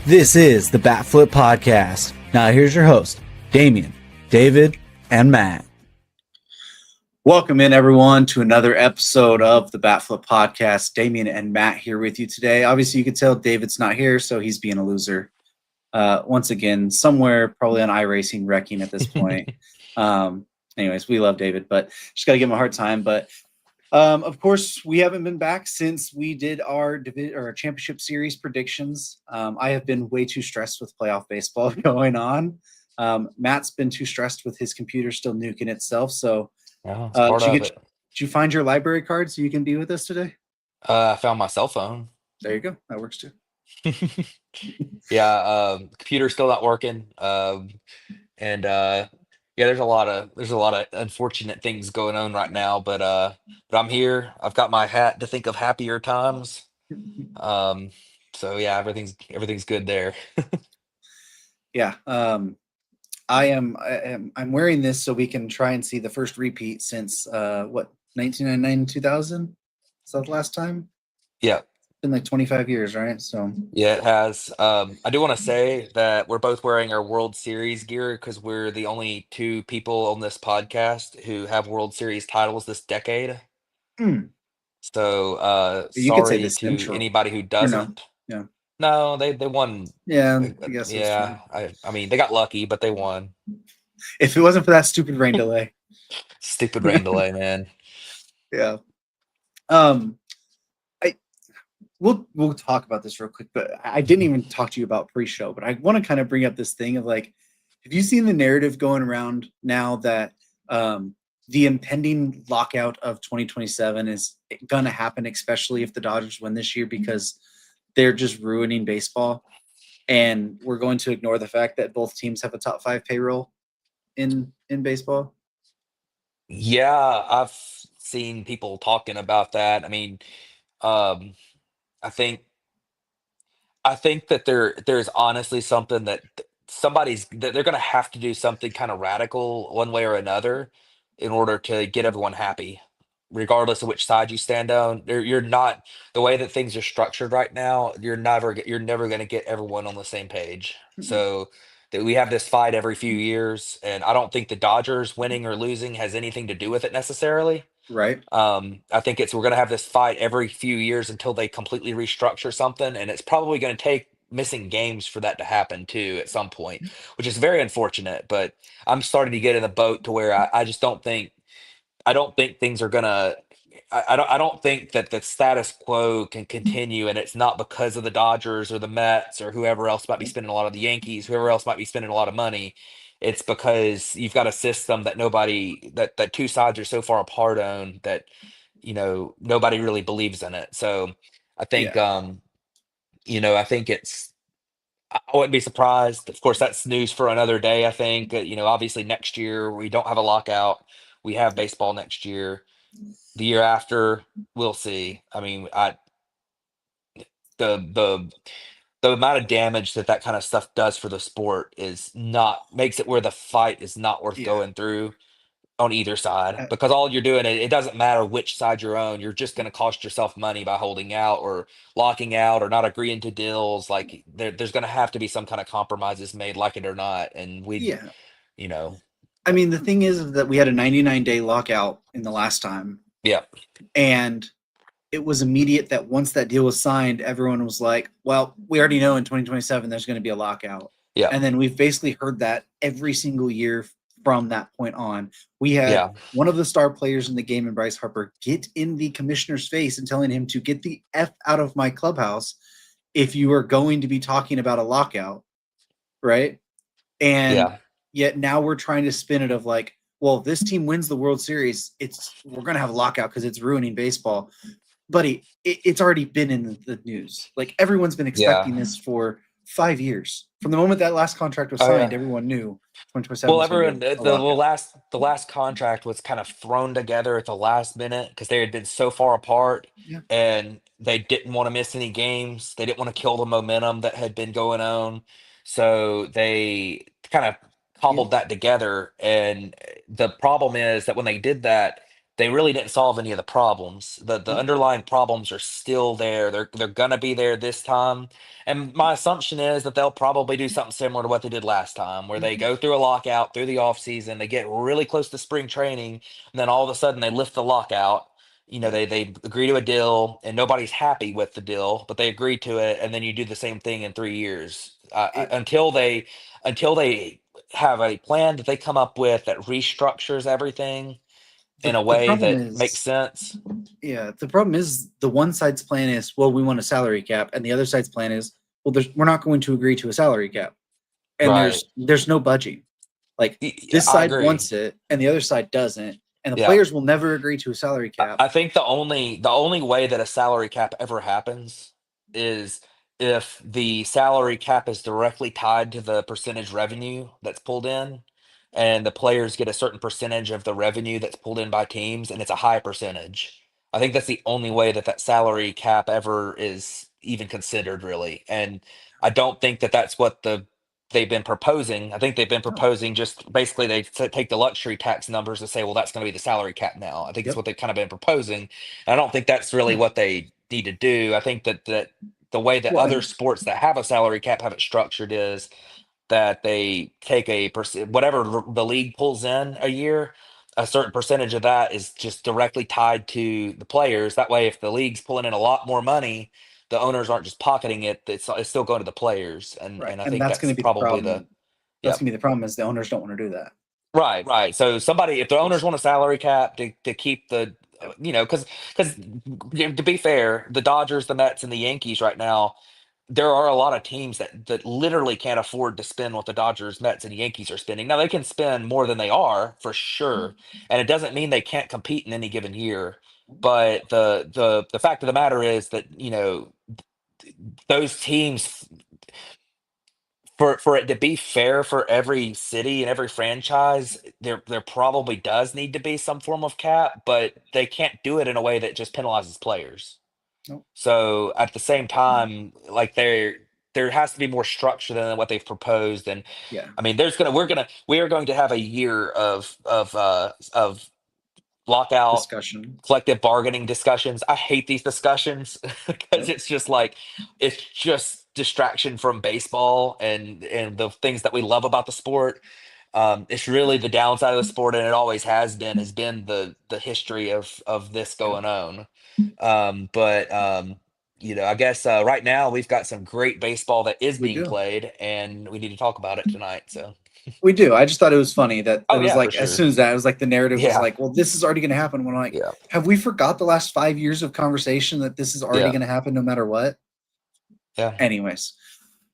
This is the Bat Flip Podcast. Now here's your host, Damien, David, and Matt. Welcome in, everyone, to another episode of the Bat Flip Podcast. Damien and Matt here with you today. Obviously, you can tell David's not here, so he's being a loser. Once again, somewhere probably on iRacing wrecking at this point. Anyways, we love David, but just got to give him a hard time. But of course, we haven't been back since we did our championship series predictions. I have been way too stressed with playoff baseball going on. Matt's been too stressed with his computer still nuking itself. So, did you find your library card so you can be with us today? I found my cell phone. There you go. That works too. Yeah, computer's still not working. Yeah, there's a lot of unfortunate things going on right now, but I'm here. I've got my hat to think of happier times. So yeah, everything's good there. Yeah. I'm wearing this so we can try and see the first repeat since 1999, 2000? Is that the last time? Yeah. It's been like 25 years, right? So yeah, it has. I do want to say that we're both wearing our World Series gear because we're the only two people on this podcast who have World Series titles this decade. So you could say sorry the to Central. anybody who Or no. doesn't. Yeah. No, they won. Yeah, I guess that's Yeah, I mean they got lucky, but they won. If it wasn't for that stupid rain delay. Stupid rain delay, man. Yeah. We'll talk about this real quick, but I didn't even talk to you about pre-show, but I want to kind of bring up this thing of like, have you seen the narrative going around now that the impending lockout of 2027 is going to happen, especially if the Dodgers win this year, because they're just ruining baseball, and we're going to ignore the fact that both teams have a top 5 payroll in baseball? Yeah, I've seen people talking about that. I mean, um, I think that there's honestly something that they're gonna have to do something kind of radical one way or another in order to get everyone happy, regardless of which side you stand on. You're not the way that things are structured right now. You're never gonna get everyone on the same page. So that we have this fight every few years, and I don't think the Dodgers winning or losing has anything to do with it necessarily. Right. I think we're going to have this fight every few years until they completely restructure something, and it's probably going to take missing games for that to happen too at some point, which is very unfortunate. But I'm starting to get in the boat to where I just don't think things are gonna. I don't think that the status quo can continue, and it's not because of the Dodgers or the Mets or whoever else might be spending a lot of the Yankees, whoever else might be spending a lot of money. It's because you've got a system that that two sides are so far apart on that nobody really believes in it. So I think I think I wouldn't be surprised. Of course, that's news for another day. I think obviously next year we don't have a lockout. We have baseball next year. The year after, we'll see. I mean, the the amount of damage that kind of stuff does for the sport is not makes it where the fight is not worth going through on either side, because all you're doing, it doesn't matter which side you're on, you're just going to cost yourself money by holding out or locking out or not agreeing to deals. Like there's going to have to be some kind of compromises made, like it or not. And you know, I mean, the thing is that we had a 99-day lockout in the last time. Yeah. And it was immediate that once that deal was signed, everyone was like, well, we already know in 2027 there's going to be a lockout. Yeah. And then we've basically heard that every single year from that point on. We had one of the star players in the game, in Bryce Harper, get in the commissioner's face and telling him to get the F out of my clubhouse if you are going to be talking about a lockout. Right. And yet now we're trying to spin it of like, well, if this team wins the World Series, we're going to have a lockout because it's ruining baseball. Buddy, it's already been in the news. Like, everyone's been expecting this for 5 years. From the moment that last contract was signed, everyone knew 2027. Well, the last contract was kind of thrown together at the last minute because they had been so far apart, and they didn't want to miss any games. They didn't want to kill the momentum that had been going on, so they kind of cobbled that together. And the problem is that when they did that, they really didn't solve any of the problems. The Nope. underlying problems are still there. They're gonna be there this time. And my assumption is that they'll probably do something similar to what they did last time, where they Mhm. go through a lockout through the off season, they get really close to spring training, and then all of a sudden they lift the lockout. Yep. They agree to a deal, and nobody's happy with the deal, but they agree to it, and then you do the same thing in 3 years It, until they have a plan that they come up with that restructures everything in a the way problem that makes is, sense. yeah, the problem is the one side's plan is, well, we want a salary cap, and the other side's plan is, well, we're not going to agree to a salary cap, and Right. there's no budging. Like this I side agree. wants it, and the other side doesn't, and the Yeah. players will never agree to a salary cap. I think the only way that a salary cap ever happens is if the salary cap is directly tied to the percentage revenue that's pulled in, and the players get a certain percentage of the revenue that's pulled in by teams, and it's a high percentage. I think that's the only way that salary cap ever is even considered, really. And I don't think that that's what they've been proposing. I think they've been No. proposing just basically they take the luxury tax numbers and say, well, that's going to be the salary cap now. I think it's Yep. what they've kind of been proposing. And I don't think that's really Yeah. what they need to do. I think that the way that Well, other and sports that have a salary cap have it structured is that they take a whatever the league pulls in a year, a certain percentage of that is just directly tied to the players. That way, if the league's pulling in a lot more money, the owners aren't just pocketing it. It's still going to the players, and right, I and think that's that's going to be the probably the problem. That's yeah. going to be the problem is the owners don't want to do that. Right, right. So if the owners It's, want a salary cap to keep the, yep. because to be fair, the Dodgers, the Mets, and the Yankees right now, there are a lot of teams that literally can't afford to spend what the Dodgers, Mets, and Yankees are spending. Now they can spend more than they are for sure, and it doesn't mean they can't compete in any given year. But the fact of the matter is that those teams, for it to be fair for every city and every franchise, there probably does need to be some form of cap, but they can't do it in a way that just penalizes players. Nope. So at the same time, like there has to be more structure than what they've proposed. And Yeah. I mean, we are going to have a year of lockout Discussion. collective bargaining discussions. I hate these discussions because Yep. it's just distraction from baseball and the things that we love about the sport. It's really the downside of the sport, and it always has been the history of this Yep. going on. But I guess right now we've got some great baseball that is We being do. played, and we need to talk about it tonight. So, We do. I just thought it was funny that it oh was yeah, for like as soon sure. as that it was like the narrative was Yeah, like, well, this is already going to happen. When I'm like, yeah, have we forgot the last 5 years of conversation that this is already yeah, going to happen no matter what? yeah. Anyways,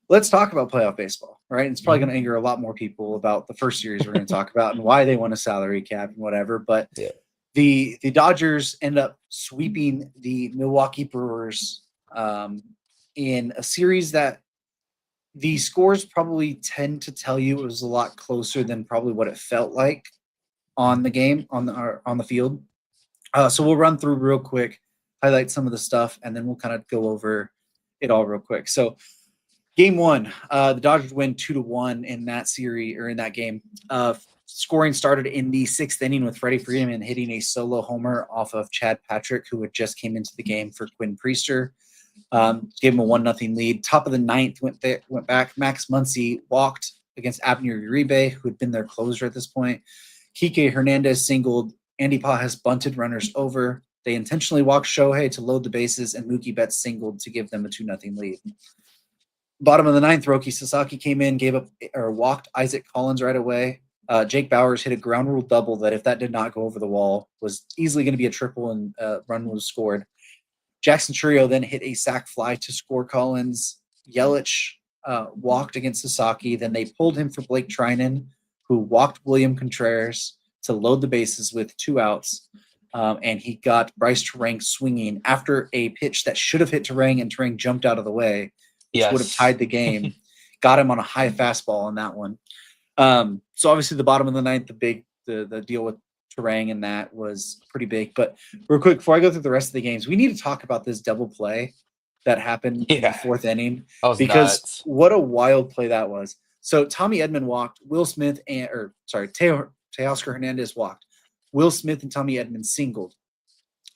let's talk about playoff baseball, right? It's probably Hmm. going to anger a lot more people about the first series we're going to talk about and why they want a salary cap and whatever. But Yeah. the Dodgers end up sweeping the Milwaukee Brewers in a series that the scores probably tend to tell you it was a lot closer than probably what it felt like on the game on the field. So we'll run through real quick, highlight some of the stuff, and then we'll kind of go over it all real quick. So game one, the Dodgers win 2-1 in that series or in that game. Scoring started in the sixth inning with Freddie Freeman hitting a solo homer off of Chad Patrick, who had just came into the game for Quinn Priester. Gave him a 1-0 lead. Top of the ninth went back. Max Muncy walked against Abner Uribe, who had been their closer at this point. Kike Hernandez singled. Andy Pajas bunted runners over. They intentionally walked Shohei to load the bases, and Mookie Betts singled to give them a 2-0 lead. Bottom of the ninth, Roki Sasaki came in, walked Isaac Collins right away. Jake Bauers hit a ground rule double that, if that did not go over the wall, was easily going to be a triple, and run was scored. Jackson Churio then hit a sac fly to score Collins. Yelich walked against Sasaki. Then they pulled him for Blake Trinan, who walked William Contreras to load the bases with 2 outs. And he got Bryce Terang swinging after a pitch that should have hit Terang, and Terang jumped out of the way, which would have Yes. tied the game. Got him on a high fastball on that one. So obviously the bottom of the ninth, the deal with Terang and that was pretty big. But real quick, before I go through the rest of the games, we need to talk about this double play that happened in the Yeah. fourth inning, That was because nuts. what a wild play that was. So Tommy Edman walked. Teoscar Hernandez walked. Will Smith and Tommy Edman singled.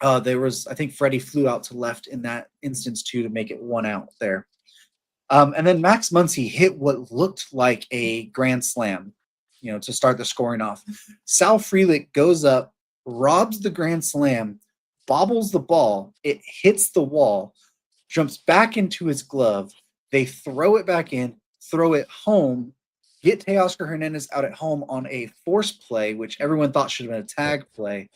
There was, I think, Freddie flew out to left in that instance too to make it 1 out there. And then Max Muncy hit what looked like a grand slam, to start the scoring off. Sal Frelick goes up, robs the grand slam, bobbles the ball. It hits the wall, jumps back into his glove. They throw it back in, throw it home, get Teoscar Hernandez out at home on a force play, which everyone thought should have been a tag play.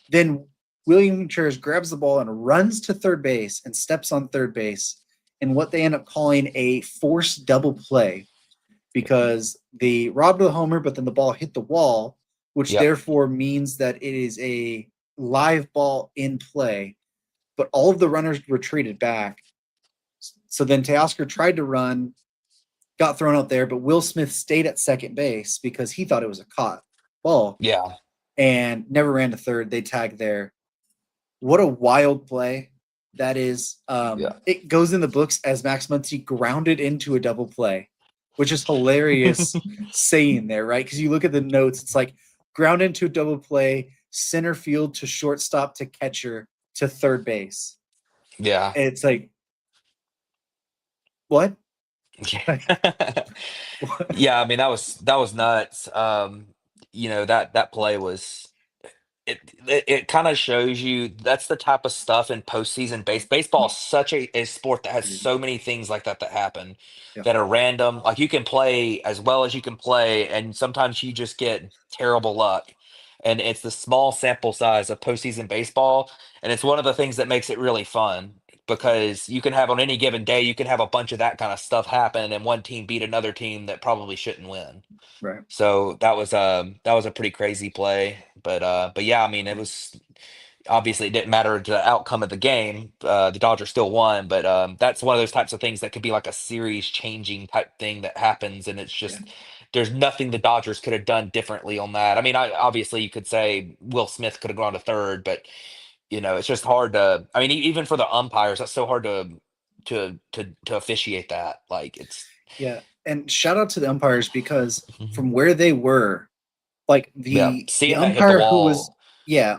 Then William Contreras grabs the ball and runs to third base and steps on third base in what they end up calling a forced double play, because they robbed the homer, but then the ball hit the wall, which therefore means that it is a live ball in play. But all of the runners retreated back. So then Teoscar tried to run, got thrown out there, but Will Smith stayed at second base because he thought it was a caught ball. Yeah. And never ran to third. They tagged there. What a wild play that is. It goes in the books as Max Muncy grounded into a double play, which is hilarious saying there, right? Because you look at the notes, it's like ground into a double play, center field to shortstop to catcher to third base. Yeah. And it's like, what? Yeah, I mean that was nuts. That play was it kind of shows you that's the type of stuff in postseason baseball is such a sport that has so many things like that happen that are random. Like you can play as well as you can play, and sometimes you just get terrible luck. And it's the small sample size of postseason baseball, and it's one of the things that makes it really fun because you can have on any given day, you can have a bunch of that kind of stuff happen, and one team beat another team that probably shouldn't win. Right. So that was a pretty crazy play, but yeah, I mean it was obviously it didn't matter the outcome of the game. The Dodgers still won, but that's one of those types of things that could be like a series changing type thing that happens, and it's just there's nothing the Dodgers could have done differently on that. I mean, obviously you could say Will Smith could have gone to third, but it's just hard to. I mean, even for the umpires, that's so hard to officiate that. Like it's and shout out to the umpires because from where they were, like the seeing that hit the umpire who wall. was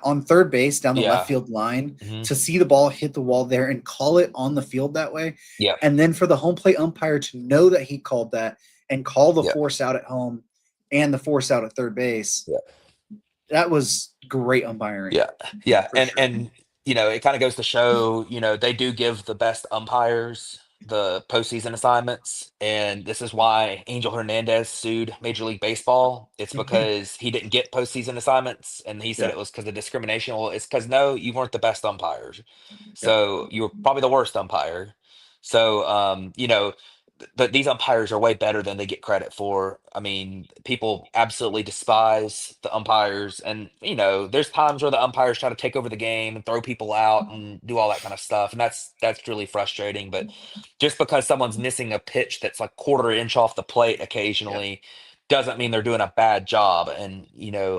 on third base down the left field line to see the ball hit the wall there and call it on the field that way. Yeah. And then for the home plate umpire to know that he called that and call the force out at home and the force out at third base. Yeah. That was great umpiring. Yeah. Yeah. And it kind of goes to show, they do give the best umpires the postseason assignments. And this is why Angel Hernandez sued Major League Baseball. It's because he didn't get postseason assignments. And he said it was because of discrimination. Well, it's because, no, you weren't the best umpires. So you were probably the worst umpire. So, but these umpires are way better than they get credit for. I mean, people absolutely despise the umpires, and there's times where the umpires try to take over the game and throw people out and do all that kind of stuff, and that's really frustrating. But just because someone's missing a pitch that's like quarter inch off the plate occasionally doesn't mean they're doing a bad job. And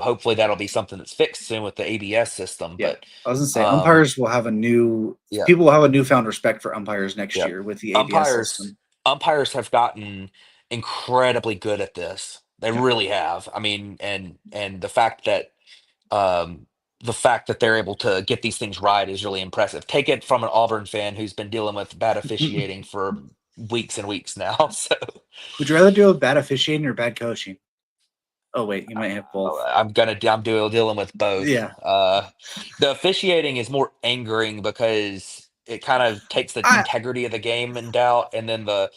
hopefully that'll be something that's fixed soon with the ABS system. But I was gonna say umpires will have people will have a newfound respect for umpires next year with the ABS system. Umpires have gotten incredibly good at this. They really have. I mean, and the fact that they're able to get these things right is really impressive. Take it from an Auburn fan who's been dealing with bad officiating for weeks and weeks now. So, would you rather deal with bad officiating or bad coaching? Oh wait, you might have both. I'm dealing with both. Yeah. The officiating is more angering because it kind of takes the integrity of the game in doubt, and then the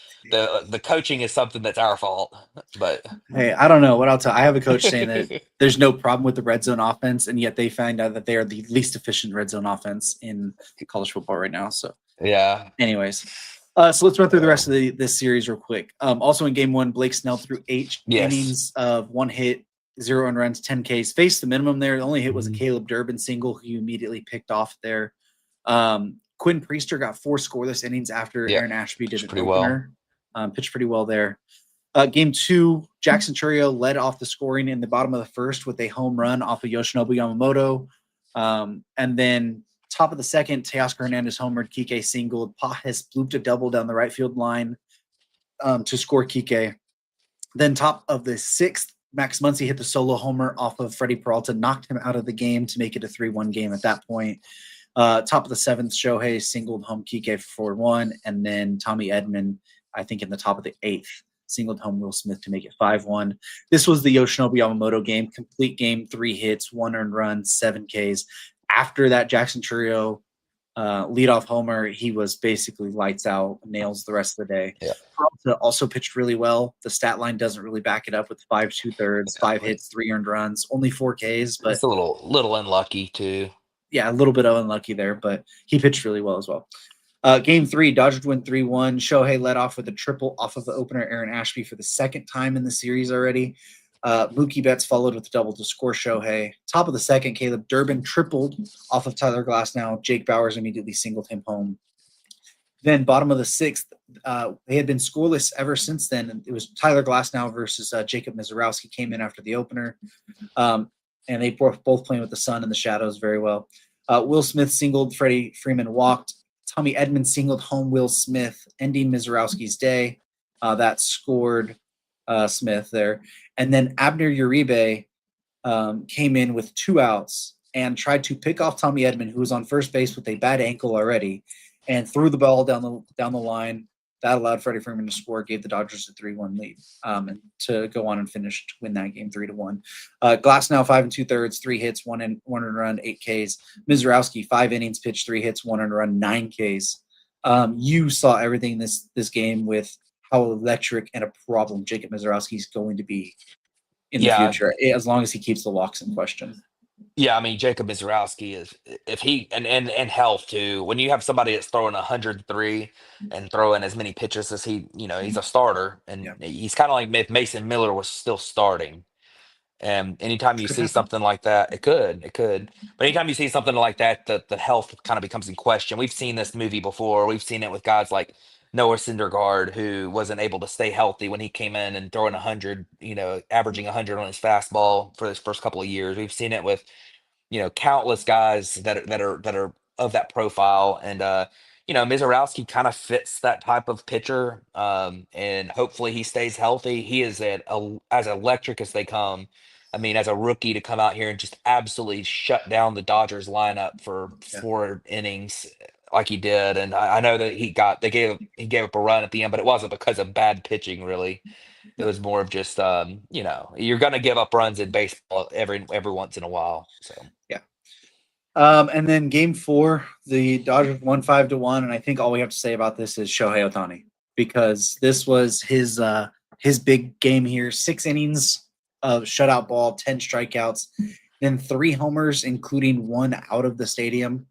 coaching is something that's our fault. But hey, I don't know what I'll tell. I have a coach saying that there's no problem with the red zone offense, and yet they find out that they are the least efficient red zone offense in college football right now. So anyways, so let's run through the rest of this series real quick. Also in game one, Blake Snell threw 8 innings of 1 hit, 0 earned runs, 10 Ks, faced the minimum there. The only hit was a Caleb Durbin single, who you immediately picked off there. Quinn Priester got 4 scoreless innings after Aaron Ashby did an opener. Pitched pretty well there. Game 2, Jackson Churio led off the scoring in the bottom of the first with a home run off of Yoshinobu Yamamoto. And then top of the second, Teoscar Hernandez homered, Kike singled. Pajes blooped a double down the right field line to score Kike. Then top of the 6th, Max Muncy hit the solo homer off of Freddie Peralta, knocked him out of the game to make it a 3-1 game at that point. Top of the 7th, Shohei singled home Kike for 4-1, and then Tommy Edman, I think in the top of the 8th, singled home Will Smith to make it 5-1. This was the Yoshinobu Yamamoto game, complete game, 3 hits, 1 earned run, 7 Ks. After that Jackson Chourio leadoff homer, he was basically lights out, nails the rest of the day. Yeah. Peralta also pitched really well. The stat line doesn't really back it up with 5 2/3, 5 hits, 3 earned runs, only 4 Ks. But it's a little unlucky too. Yeah, a little bit of unlucky there, but he pitched really well as well. Game 3, Dodgers win 3-1. Shohei led off with a triple off of the opener, Aaron Ashby, for the 2nd time in the series already. Mookie Betts followed with a double to score Shohei. Top of the 2nd, Caleb Durbin tripled off of Tyler Glasnow. Jake Bauers immediately singled him home. Then bottom of the 6th, they had been scoreless ever since then. And it was Tyler Glasnow versus Jacob Mizorowski came in after the opener. And they both playing with the sun and the shadows very well. Will Smith singled, Freddie Freeman walked. Tommy Edman singled home Will Smith, ending Mizorowski's day. That scored Smith there. And then Abner Uribe came in with 2 outs and tried to pick off Tommy Edman, who was on first base with a bad ankle already, and threw the ball down the line. That allowed Freddie Freeman to score, gave the Dodgers a 3-1 lead, and to go on and win that game 3-1. Glasnow 5 2/3, 3 hits, 1 earned run, 8 Ks. Mizorowski 5 innings pitched, 3 hits, 1 earned run, 9 Ks. You saw everything in this game with how electric and a problem Jacob Mizorowski is going to be in the future, as long as he keeps the walks in question. Yeah, I mean, Jacob Mizorowski is, if he and health too. When you have somebody that's throwing 103 and throwing as many pitches as he's a starter, and he's kind of like if Mason Miller was still starting. And anytime you see something like that, it could. But anytime you see something like that, the health kind of becomes in question. We've seen this movie before. We've seen it with guys like Noah Syndergaard, who wasn't able to stay healthy when he came in and throwing 100, averaging 100 on his fastball for his first couple of years. We've seen it with countless guys that are of that profile, and Mizorowski kind of fits that type of pitcher, and hopefully he stays healthy. He is as electric as they come. I mean, as a rookie to come out here and just absolutely shut down the Dodgers lineup for 4 innings like he did, and I know that he gave up a run at the end, but it wasn't because of bad pitching, really. It was more of just you're going to give up runs in baseball every once in a while. So yeah. And then game 4, the Dodgers won 5-1, and I think all we have to say about this is Shohei Ohtani, because this was his big game here. 6 innings of shutout ball, 10 strikeouts, then 3 homers, including 1 out of the stadium.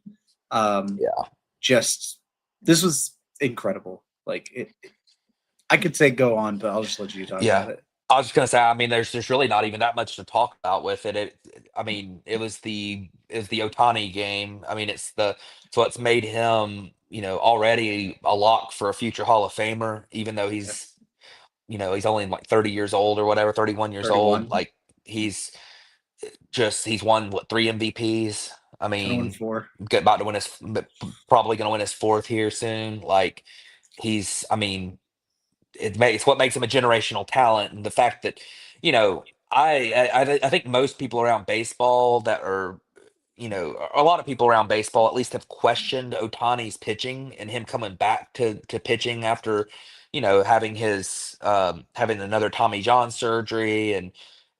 Just this was incredible. Like I could say go on, but I'll just let you talk about it. I was just gonna say, I mean, there's really not even that much to talk about with it. I mean, it was the Ohtani game. I mean, it's what's made him, already a lock for a future Hall of Famer, even though he's only like 30 years old or whatever, 31 years 31. old. Like he's won 3 MVPs. I mean, 4. about to win probably going to win his 4th here soon. Like I mean, it's what makes him a generational talent, and the fact that I think most people around baseball that are a lot of people around baseball at least have questioned Otani's pitching and him coming back to pitching after having having another Tommy John surgery, and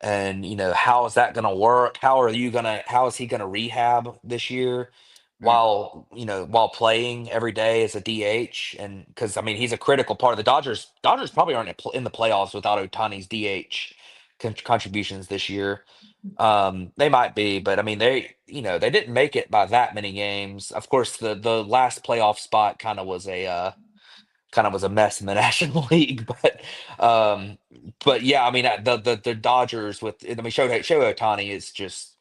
how is that going to work? How is he going to rehab this year while playing every day as a DH? And because I mean, he's a critical part of the Dodgers. Dodgers probably aren't in the playoffs without Otani's DH contributions this year. They might be, but I mean, they didn't make it by that many games. Of course, the last playoff spot kind of was a mess in the National League, but yeah, I mean, the Dodgers Shohei Ohtani is just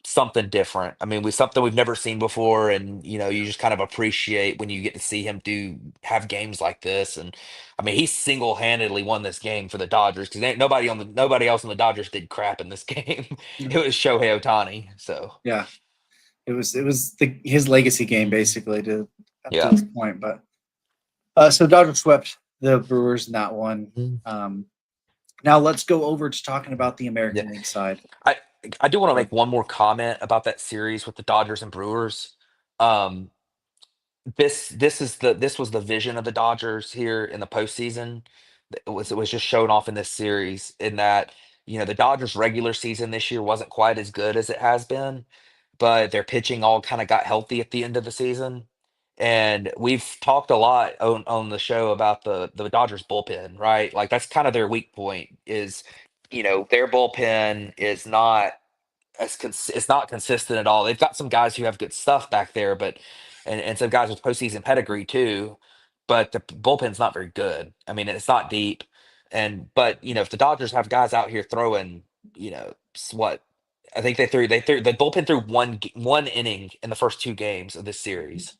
something different. I mean, something we've never seen before, and you just kind of appreciate when you get to see him have games like this. And I mean, he single-handedly won this game for the Dodgers, because nobody else on the Dodgers did crap in this game. It was Shohei Ohtani. So yeah, it was his legacy game basically to this point. But so Dodgers swept the Brewers in that one. Now let's go over to talking about the Yeah. American League side. I I do want to Go make one more comment about that series with the Dodgers and Brewers. Um, this was the vision of the Dodgers here in the postseason. It was just shown off in this series in that the Dodgers regular season this year wasn't quite as good as it has been, but their pitching all kind of got healthy at the end of the season. And we've talked a lot on the show about the Dodgers bullpen, right? Like that's kind of their weak point is, their bullpen is not it's not consistent at all. They've got some guys who have good stuff back there, but and some guys with postseason pedigree too, but the bullpen's not very good. I mean, it's not deep. But if the Dodgers have guys out here throwing, what I think they threw the bullpen threw one inning in the first two games of this series.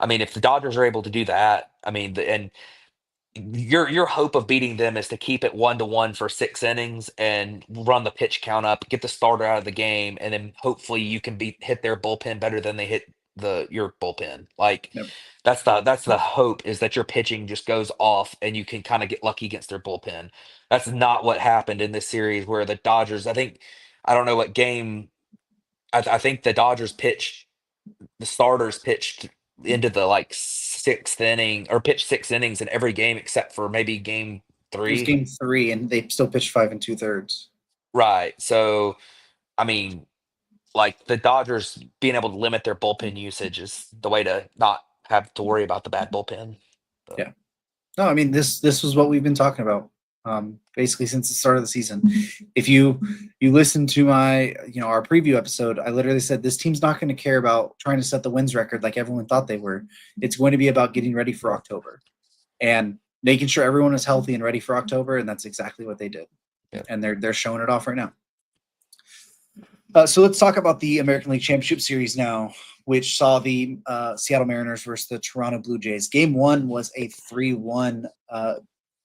I mean, if the Dodgers are able to do that, I mean, and your hope of beating them is to keep it 1-1 for 6 innings and run the pitch count up, get the starter out of the game, and then hopefully you can hit their bullpen better than they hit your bullpen. Like Yep. that's the hope is that your pitching just goes off and you can kind of get lucky against their bullpen. That's not what happened in this series where the Dodgers, I don't know what game, I think the starters pitched into the like sixth inning or pitched 6 innings in every game except for maybe game It was three. game 3, and they still pitched 5 2/3. Right. So, I mean, like the Dodgers being able to limit their bullpen usage is the way to not have to worry about the bad bullpen. So, Yeah. No, I mean this was what we've been talking about basically since the start of the season. If you listen to our preview episode, I literally said this team's not going to care about trying to set the wins record like everyone thought they were. It's going to be about getting ready for October and making sure everyone is healthy and ready for October, and that's exactly what they did. yeah. And they're showing it off right now. So let's talk about the American League Championship Series now, which saw the Seattle Mariners versus the Toronto Blue Jays. Game 1 was a 3-1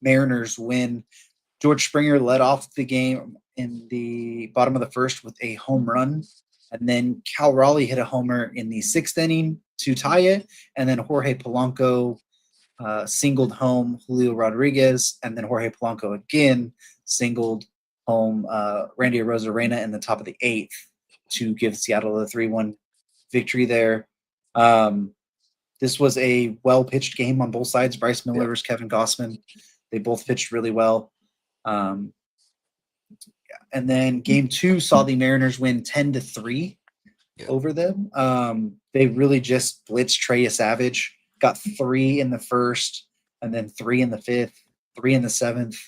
Mariners win. George Springer led off the game in the bottom of the first with a home run. And then Cal Raleigh hit a homer in the sixth inning to tie it. And then Jorge Polanco singled home Julio Rodriguez. And then Jorge Polanco again singled home Randy Arozarena in the top of the eighth to give Seattle a 3-1 victory there. This was a well-pitched game on both sides. Bryce Miller versus Kevin Gossman. They both pitched really well. And then game 2 saw the Mariners win 10-3 over them. They really just blitzed Trey Savage, got 3 in the first, and then 3 in the fifth, 3 in the seventh.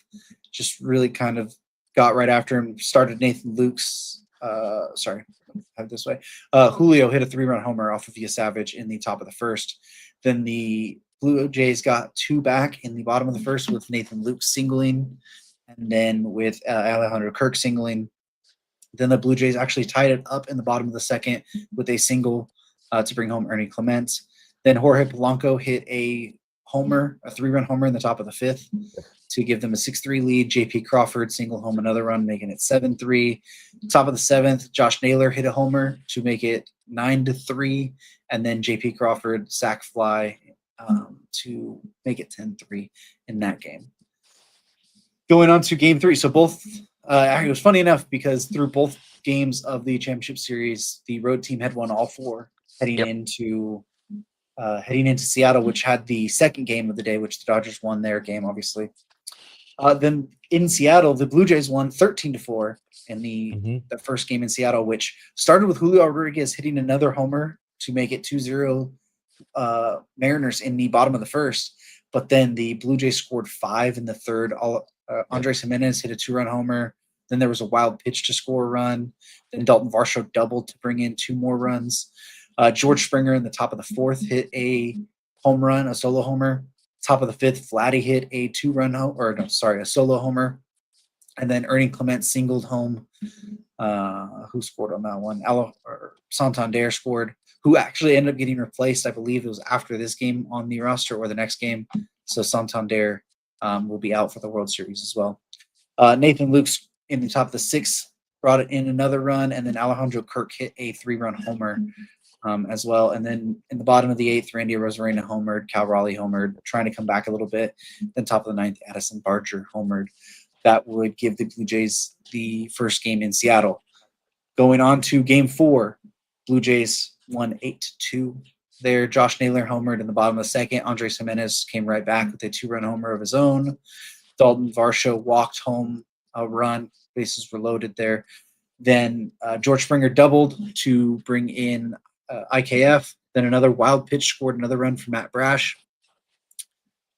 Just really kind of got right after him. Started Nathan Luke's. Have it this way. Julio hit a 3-run homer off of Savage in the top of the first. Then the Blue Jays got 2 back in the bottom of the first with Nathan Luke singling, and then with Alejandro Kirk singling. Then the Blue Jays actually tied it up in the bottom of the second with a single to bring home Ernie Clement. Then Jorge Polanco hit a 3-run homer in the top of the fifth to give them a 6-3 lead. J.P. Crawford single home another run, making it 7-3. Top of the seventh, Josh Naylor hit a homer to make it 9-3, and then J.P. Crawford sac fly to make it 10-3 in that game. Going on to game 3. So both it was funny enough because through both games of the championship series, the road team had won all 4 heading into Seattle, which had the second game of the day, which the Dodgers won their game, obviously. Then in Seattle, the Blue Jays won 13-4 in the first game in Seattle, which started with Julio Rodriguez hitting another homer to make it 2-0 Mariners in the bottom of the first. But then the Blue Jays scored 5 in the third. Andres Jimenez hit a 2-run homer. Then there was a wild pitch to score a run. Then Dalton Varsho doubled to bring in 2 more runs. George Springer in the top of the fourth hit a home run, a solo homer. Top of the fifth, Vladdy hit a a solo homer. And then Ernie Clement singled home. Who scored on that one? Santander scored, who actually ended up getting replaced. I believe it was after this game on the roster or the next game. So Santander will be out for the World Series as well. Nathan Luke's in the top of the sixth brought it in another run, and then Alejandro Kirk hit a 3-run homer as well. And then in the bottom of the eighth, Randy Arozarena homered, Cal Raleigh homered, trying to come back a little bit. Then top of the ninth, Addison Barger homered. that would give the Blue Jays the first game in Seattle. Going on to game 4, Blue Jays won 8-2 there. Josh Naylor homered in the bottom of the second. Andres Jimenez came right back with a 2-run homer of his own. Dalton Varsho walked home a run. Bases were loaded there. Then George Springer doubled to bring in IKF. Then another wild pitch scored another run for Matt Brash.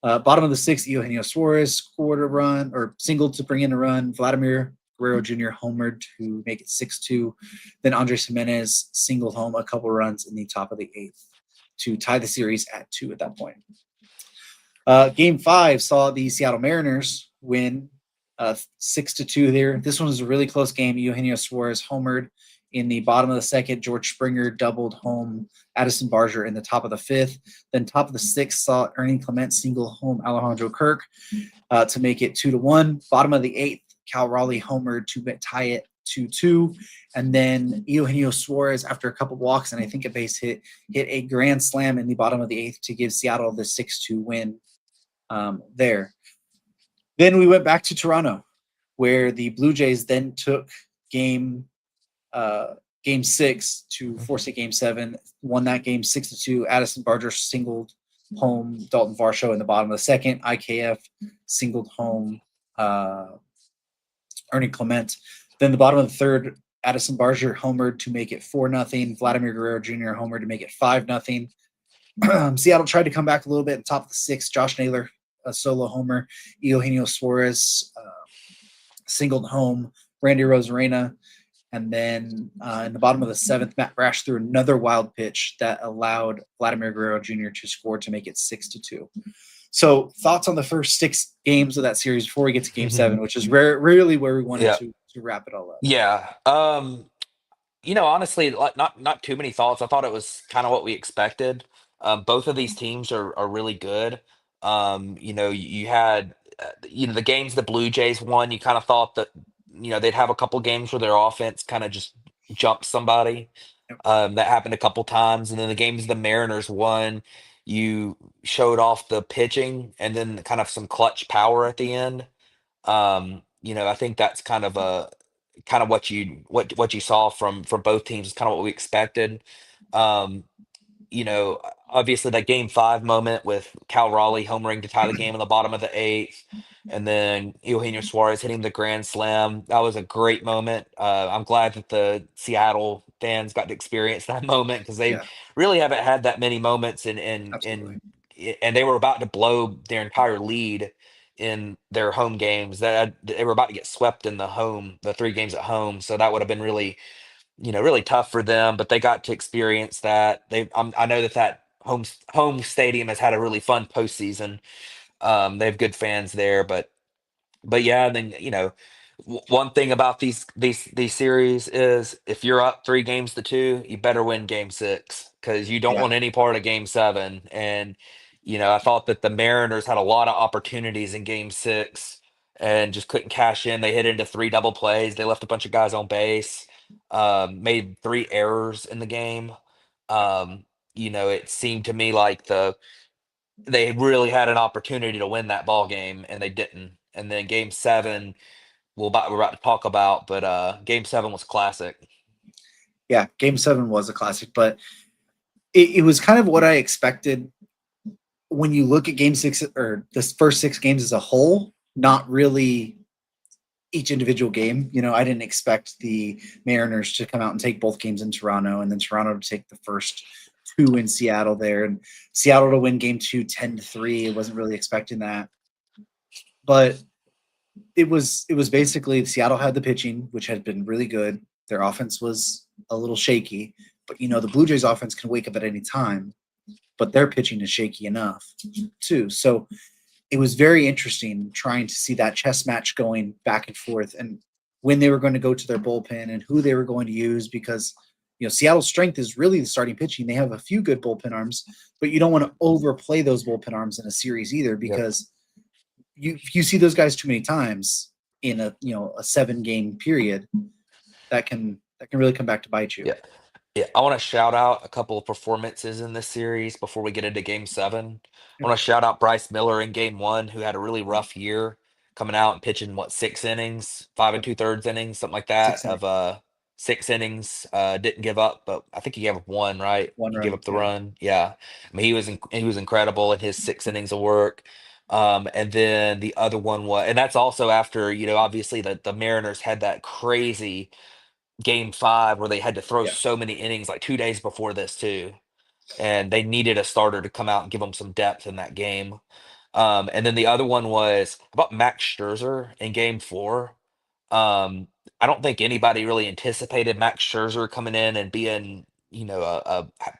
Bottom of the 6th, Eugenio Suarez scored a run or singled to bring in a run. Vladimir Guerrero Jr. homered to make it 6-2. Then Andres Jimenez singled home a couple runs in the top of the 8th to tie the series at 2 at that point. Game 5 saw the Seattle Mariners win 6-2 there. This one was a really close game. Eugenio Suarez homered in the bottom of the 2nd. George Springer doubled home Addison Barger in the top of the 5th. Then top of the 6th saw Ernie Clement single home Alejandro Kirk to make it 2-1. Bottom of the 8th, Cal Raleigh homered to tie it 2-2. And then Eugenio Suarez, after a couple walks and I think a base hit a grand slam in the bottom of the 8th to give Seattle the 6-2 win there. Then we went back to Toronto, where the Blue Jays then took game 6 to force a game 7, won that game 6-2. Addison Barger singled home Dalton Varsho in the bottom of the 2nd. IKF singled home Ernie Clement. Then the bottom of the 3rd, Addison Barger homered to make it 4-0. Vladimir Guerrero Jr. homered to make it 5-0. Seattle tried to come back a little bit. Top of the 6th, Josh Naylor, a solo homer. Eugenio Suarez singled home Randy Rosarena. And then in the bottom of the 7th, Matt Brash threw another wild pitch that allowed Vladimir Guerrero Jr. to score to make it 6-2. So thoughts on the first 6 games of that series before we get to game 7, which is really where we wanted to wrap it all up. Yeah. Honestly, not too many thoughts. I thought it was kind of what we expected. Both of these teams are really good. You had the games the Blue Jays won. You kind of thought that they'd have a couple games where their offense kind of just jumped somebody. That happened a couple times, and then the games the Mariners won, you showed off the pitching and then kind of some clutch power at the end. I think that's kind of what you saw from both teams is kind of what we expected. Um, Obviously that game 5 moment with Cal Raleigh homering to tie the game in the bottom of the 8th, and then Eugenio Suarez hitting the grand slam. That was a great moment. I'm glad that the Seattle fans got to experience that moment because they Yeah, really haven't had that many moments, absolutely. and they were about to blow their entire lead in their home games. That they were about to get swept in the 3 games at home. So that would have been really tough for them, but they got to experience that. I know that home stadium has had a really fun postseason. They have good fans there, but yeah, and then one thing about these series is if you're up 3 games to 2, you better win game 6 because you don't Yeah, want any part of game 7. And I thought that the Mariners had a lot of opportunities in game 6 and just couldn't cash in. They hit into 3 double plays. They left a bunch of guys on base. Made 3 errors in the game. It seemed to me like they really had an opportunity to win that ball game and they didn't. And then game 7, we're about to talk about, but game 7 was classic. yeah. Game 7 was a classic, but it was kind of what I expected when you look at game 6 or the first 6 games as a whole, not really each individual game. I didn't expect the Mariners to come out and take both games in Toronto and then Toronto to take the first 2 in Seattle there and Seattle to win game 2 10-3. I wasn't really expecting that. But it was basically Seattle had the pitching, which had been really good. Their offense was a little shaky, but the Blue Jays offense can wake up at any time, but their pitching is shaky enough too. So it was very interesting trying to see that chess match going back and forth and when they were going to go to their bullpen and who they were going to use because Seattle's strength is really the starting pitching. They have a few good bullpen arms, but you don't want to overplay those bullpen arms in a series either because you see those guys too many times in a 7-game period that can really come back to bite you. Yeah. Yeah, I want to shout out a couple of performances in this series before we get into game 7. I want to shout out Bryce Miller in game 1, who had a really rough year. coming out and pitching what 6 innings, 5 2/3 innings, something like that 6 innings, of 6 innings. Didn't give up, but I think he gave up one, right? one He gave run. up the Yeah, run. Yeah, I mean he was incredible in his 6 innings of work. And then the other one was, and that's also after obviously the Mariners had that crazy game 5 where they had to throw yeah. so many innings like 2 days before this too, and they needed a starter to come out and give them some depth in that game. And then the other one was about Max Scherzer in game 4. Um, I don't think anybody really anticipated Max Scherzer coming in and being,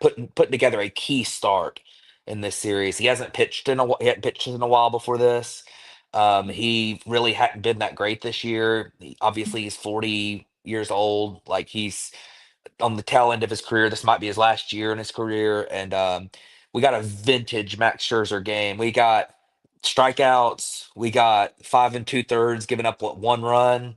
putting together a key start in this series. He hadn't pitched in a while before this. He really hadn't been that great this year. Obviously, he's 40 years old. Like he's on the tail end of his career. This might be his last year in his career, and we got a vintage Max Scherzer game. We got strikeouts. We got 5 2/3, giving up what 1 run,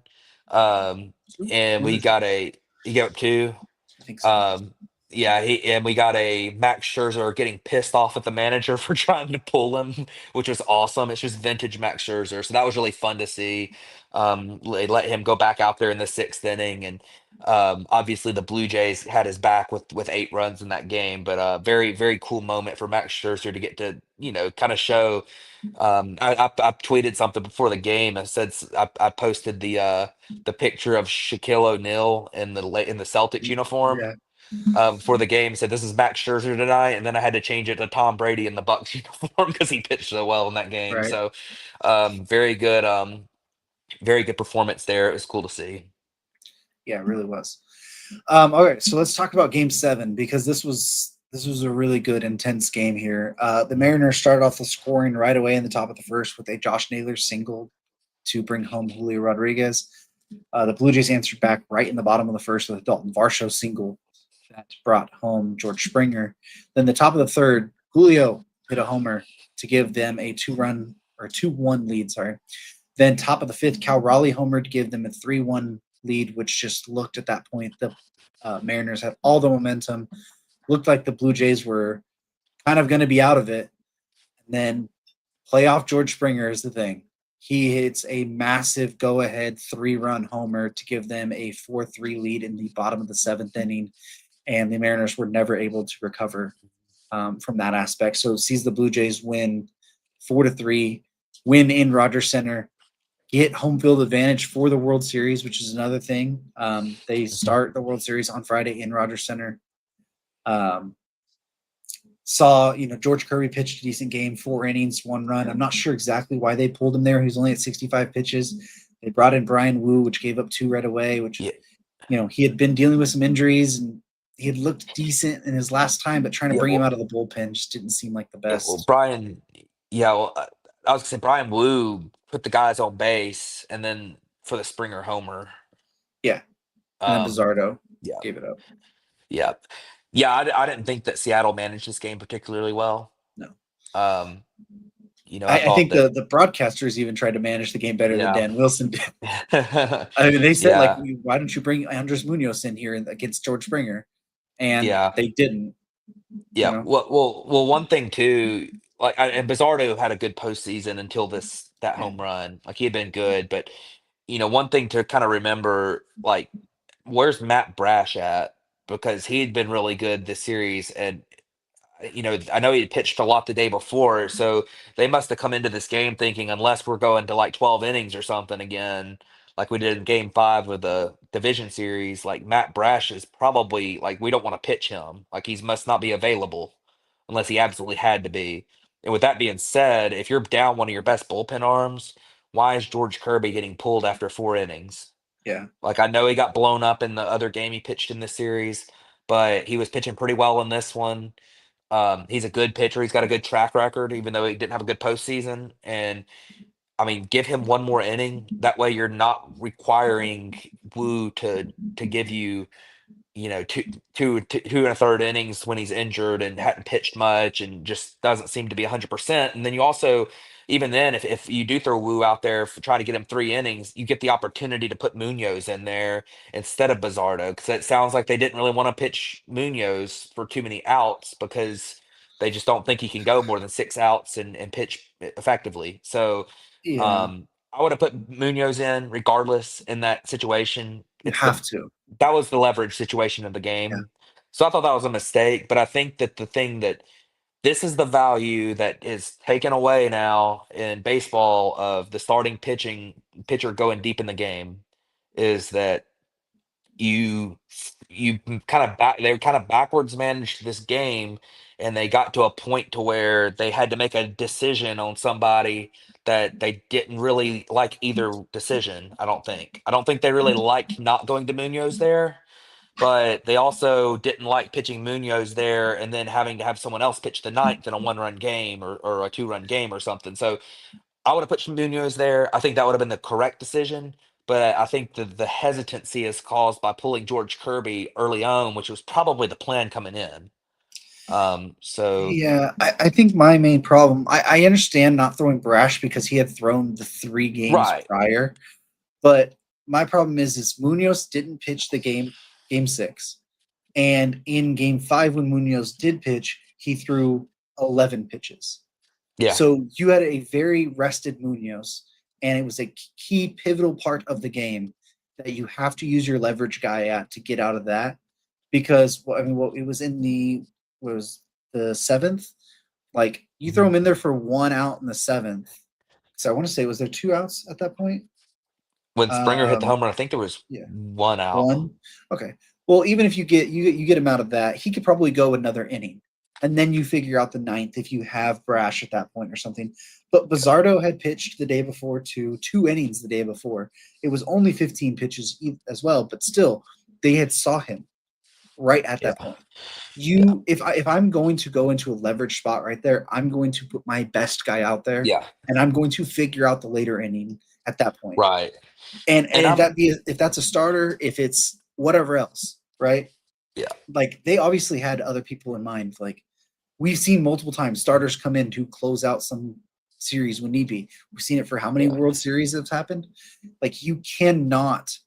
um, and What we is it? got he gave up 2. I think so. Um, yeah, we got a Max Scherzer getting pissed off at the manager for trying to pull him, which was awesome. It's just vintage Max Scherzer, so that was really fun to see. They let him go back out there in the 6th inning, and obviously the Blue Jays had his back with 8 runs in that game. But very very cool moment for Max Scherzer to get to kind of show. I tweeted something before the game. I posted the picture of Shaquille O'Neal in the Celtics uniform Yeah, before the game. Said this is Max Scherzer tonight, and then I had to change it to Tom Brady in the Bucks uniform because he pitched so well in that game. right. So very good performance there. It was cool to see. Yeah, it really was. All right, so let's talk about Game 7 because this was a really good, intense game here. The Mariners started off the scoring right away in the top of the first with a Josh Naylor single to bring home Julio Rodriguez. The Blue Jays answered back right in the bottom of the first with a Dalton Varsho single that brought home George Springer. Then the top of the third, Julio hit a homer to give them a 2-run or 2-1 lead. Sorry. Then top of the fifth, Cal Raleigh homer to give them a 3-1 lead, which just looked at that point the Mariners had all the momentum. Looked like the Blue Jays were kind of going to be out of it. And then playoff George Springer is the thing. He hits a massive go-ahead 3-run homer to give them a 4-3 lead in the bottom of the 7th inning, and the Mariners were never able to recover from that aspect. So it sees the Blue Jays win 4-3, win in Rogers Center, get home field advantage for the World Series, which is another thing. They start the World Series on Friday in Rogers Center. Saw George Kirby pitched a decent game, 4 innings, 1 run. I'm not sure exactly why they pulled him there. He's only at 65 pitches. They brought in Brian Wu, which gave up 2 right away. Which Yeah, he had been dealing with some injuries and he had looked decent in his last time, but trying to yeah. bring him Well, out of the bullpen just didn't seem like the yeah. Well, best. Brian. Yeah. Well, I was gonna say Brian Wu put the guys on base, and then for the Springer homer. Yeah, and then Um, Bizardo yeah. gave it up. Yeah. Yeah, I didn't think that Seattle managed this game particularly well. No, Um, I I thought think that, the broadcasters even tried to manage the game better than yeah. Dan Wilson did. I mean, they said like, Yeah, why don't you bring Andres Munoz in here against George Springer? And yeah, they didn't. You yeah. know, Well, one thing too, and Bizardo had a good postseason until that yeah, home run. Like he had been good, but one thing to kind of remember, like, where's Matt Brash at? Because he had been really good this series, and I know he had pitched a lot the day before, so they must have come into this game thinking unless we're going to like 12 innings or something again, like we did in game 5 with the division series, like Matt Brash is probably like we don't want to pitch him. Like he must not be available unless he absolutely had to be. And with that being said, if you're down one of your best bullpen arms, why is George Kirby getting pulled after 4 innings? yeah, Like I know he got blown up in the other game he pitched in this series, but he was pitching pretty well in this one. He's a good pitcher. He's got a good track record, even though he didn't have a good postseason. And I mean, give him one more inning. That way, you're not requiring Wu to give you two and a third innings when he's injured and hadn't pitched much and just doesn't seem to be 100%. And then you also, even then, if you do throw Wu out there for trying to get him 3 innings, you get the opportunity to put Munoz in there instead of Bizardo, because it sounds like they didn't really want to pitch Munoz for too many outs because they just don't think he can go more than 6 outs and pitch effectively. So yeah. um, I would have put Munoz in regardless in that situation. You have to. That was the leverage situation of the Yeah. game. So I thought that was a mistake, but I think that the thing that this is the value that is taken away now in baseball of the starting pitcher going deep in the game is that you you kind of back they were kind of backwards managed this game, and they got to a point to where they had to make a decision on somebody that they didn't really like either decision. I don't think they really liked not going to Munoz there, but they also didn't like pitching Munoz there and then having to have someone else pitch the ninth in a 1-run game or a 2-run game or something. So I would have put Munoz there. I think that would have been the correct decision. But I think the hesitancy is caused by pulling George Kirby early on, which was probably the plan coming in. So Yeah, I think my main problem, I understand not throwing Brash because he had thrown the 3 games right, prior, but my problem is Munoz didn't pitch the game 6. And in game 5, when Munoz did pitch, he threw 11 pitches. yeah, So you had a very rested Munoz, and it was a key pivotal part of the game that you have to use your leverage guy at to get out of that. Because well, I mean, well, it was in the what was the 7th. Like you throw mhm. him in there for 1 out in the 7th. So I want to say, was there 2 outs at that point? When Springer hit the Um, home run, I think there was yeah, one out. one. Okay. Well, even if you get him out of that, he could probably go another inning, and then you figure out the ninth if you have Brash at that point or something. But Bizardo had pitched the day before to 2 innings the day before. It was only 15 pitches as well, but still, they had saw him right at Yeah, that point. yeah, If I'm going to go into a leverage spot right there, I'm going to put my best guy out there, yeah, and I'm going to figure out the later inning at that point. right. And And if that's a starter, if it's whatever else, right? yeah, Like they obviously had other people in mind. Like we've seen multiple times starters come in to close out some series when need be. We've seen it for how many yeah, World Series have happened. Like you cannot,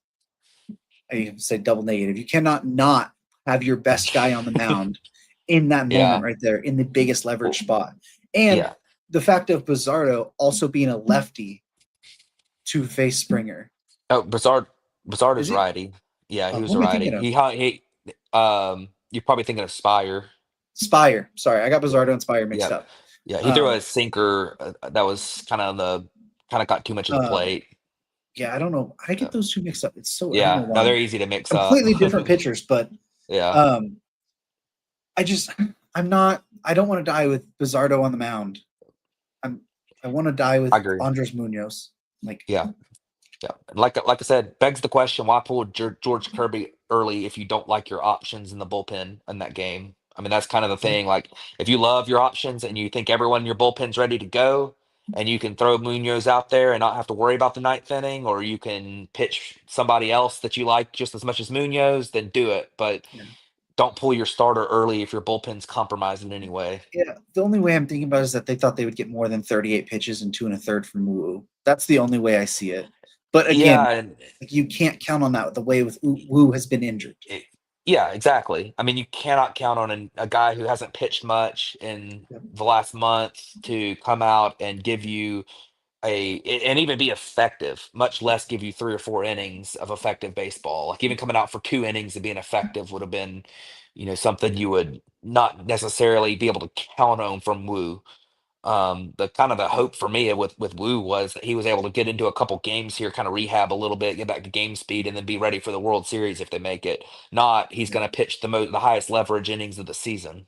I say double negative. You cannot not have your best guy on the mound in that moment yeah, right there in the biggest leverage well, spot. And yeah. the fact of Bizardo also being a lefty to face Springer. Oh, Broussard Is is it? righty. Yeah, he was Who a am I righty. thinking of? You're probably thinking of Spire. Spire. Sorry, I got Yeah, Bizardo and Spire mixed yeah, up. yeah. He threw a Um, sinker that was kind of got too much of the um, plate. yeah, I don't know. I Yeah, get those two mixed up. It's so I don't know yeah. No, why. they're easy to mix up. Completely different pitchers, but Yeah, um, I just I'm not. I don't want to die with Bizardo on the mound. I'm. I want to die I with agree. Andres Munoz. Like, Yeah, yeah. And like I said, begs the question: why pull George Kirby early if you don't like your options in the bullpen in that game? I mean, that's kind of the yeah, thing. Like, if you love your options and you think everyone in your bullpen's ready to go, and you can throw Munoz out there and not have to worry about the ninth inning, or you can pitch somebody else that you like just as much as Munoz, then do it. But yeah. don't pull your starter early if your bullpen's compromised in any way. Yeah, the only way I'm thinking about is that they thought they would get more than 38 pitches and 2 1/3 from Wu. That's the only way I see it. But again, Yeah, and like you can't count on that the way with Wu has been injured. it, yeah, exactly. I mean, you cannot count on a guy who hasn't pitched much in Yep. the last month to come out and give you and even be effective, much less give you 3 or 4 innings of effective baseball. Like even coming out for 2 innings and being effective would have been, something you would not necessarily be able to count on from Wu. The kind of the Yeah. hope for me with Wu was that he was able to get into a couple games here, kind of rehab a little bit, get back to game speed, and then be ready for the World Series if they make it. Not he's Yeah. going to pitch the highest leverage innings of the season.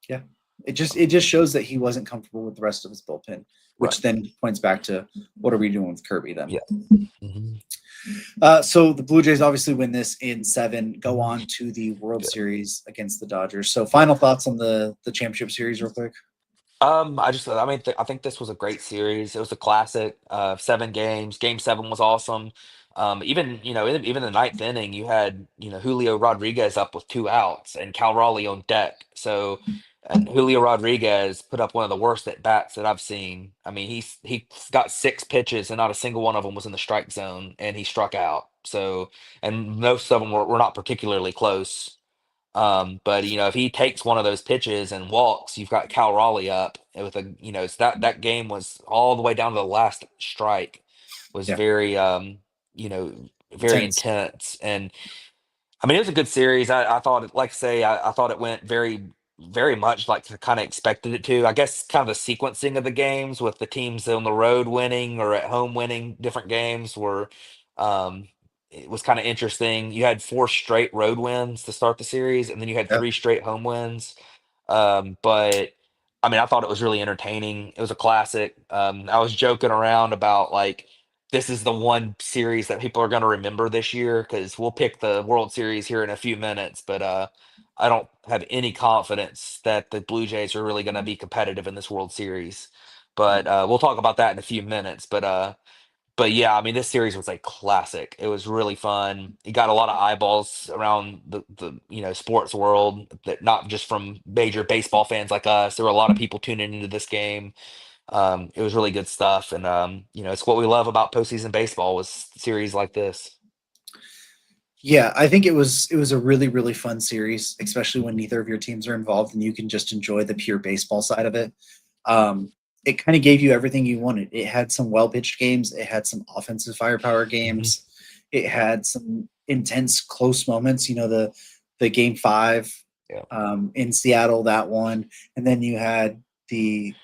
Yeah. It just shows that he wasn't comfortable with the rest of his bullpen, Right. which then points back to what are we doing with Kirby then? Yeah. Hmm. So the Blue Jays obviously win this in 7, go Hmm. on to the World Yeah. Series against the Dodgers. So final thoughts on the championship series real quick. I mean, I think this was a great series. It was a classic. 7 games. Game 7 was awesome. Even even the ninth inning, you had Julio Rodriguez up with 2 outs and Cal Raleigh on deck. So, and Julio Rodriguez put up one of the worst at bats that I've seen. I mean, he got 6 pitches and not a single one of them was in the strike zone, and he struck out. So, and most of them were not particularly close. But if he takes one of those pitches and walks, you've got Cal Raleigh up with it's that game was all the way down to the last strike. was Yeah. very you know, very Intense. intense. And I mean, it was a good series. I thought, like I say, I thought it went very much like I kind of expected it to. I guess kind of the sequencing of the games with the teams on the road winning or at home winning different games were, um, it was kind of interesting. You had four straight road wins to start the series, and then you had Yep. three straight home wins. But I mean, I thought it was really entertaining. It was a classic. I was joking around about like this is the one series that people are going to remember this year because we'll pick the World Series here in a few minutes. But I don't have any confidence that the Blue Jays are really going to be competitive in this World Series. But we'll talk about that in a few minutes. But yeah, I mean, this series was a classic. It was really fun. It got a lot of eyeballs around the sports world, that not just from major baseball fans like us. There were a lot of people tuning into this game. It was really good stuff, and it's what we love about postseason baseball was series like this. Yeah, I think it was a really really fun series, especially when neither of your teams are involved and you can just enjoy the pure baseball side of it. Um, it kind of gave you everything you wanted. It had some well pitched games. It had some offensive firepower Hmm. games. It had some intense close moments. The game five Yeah. in Seattle, that one, and then you had the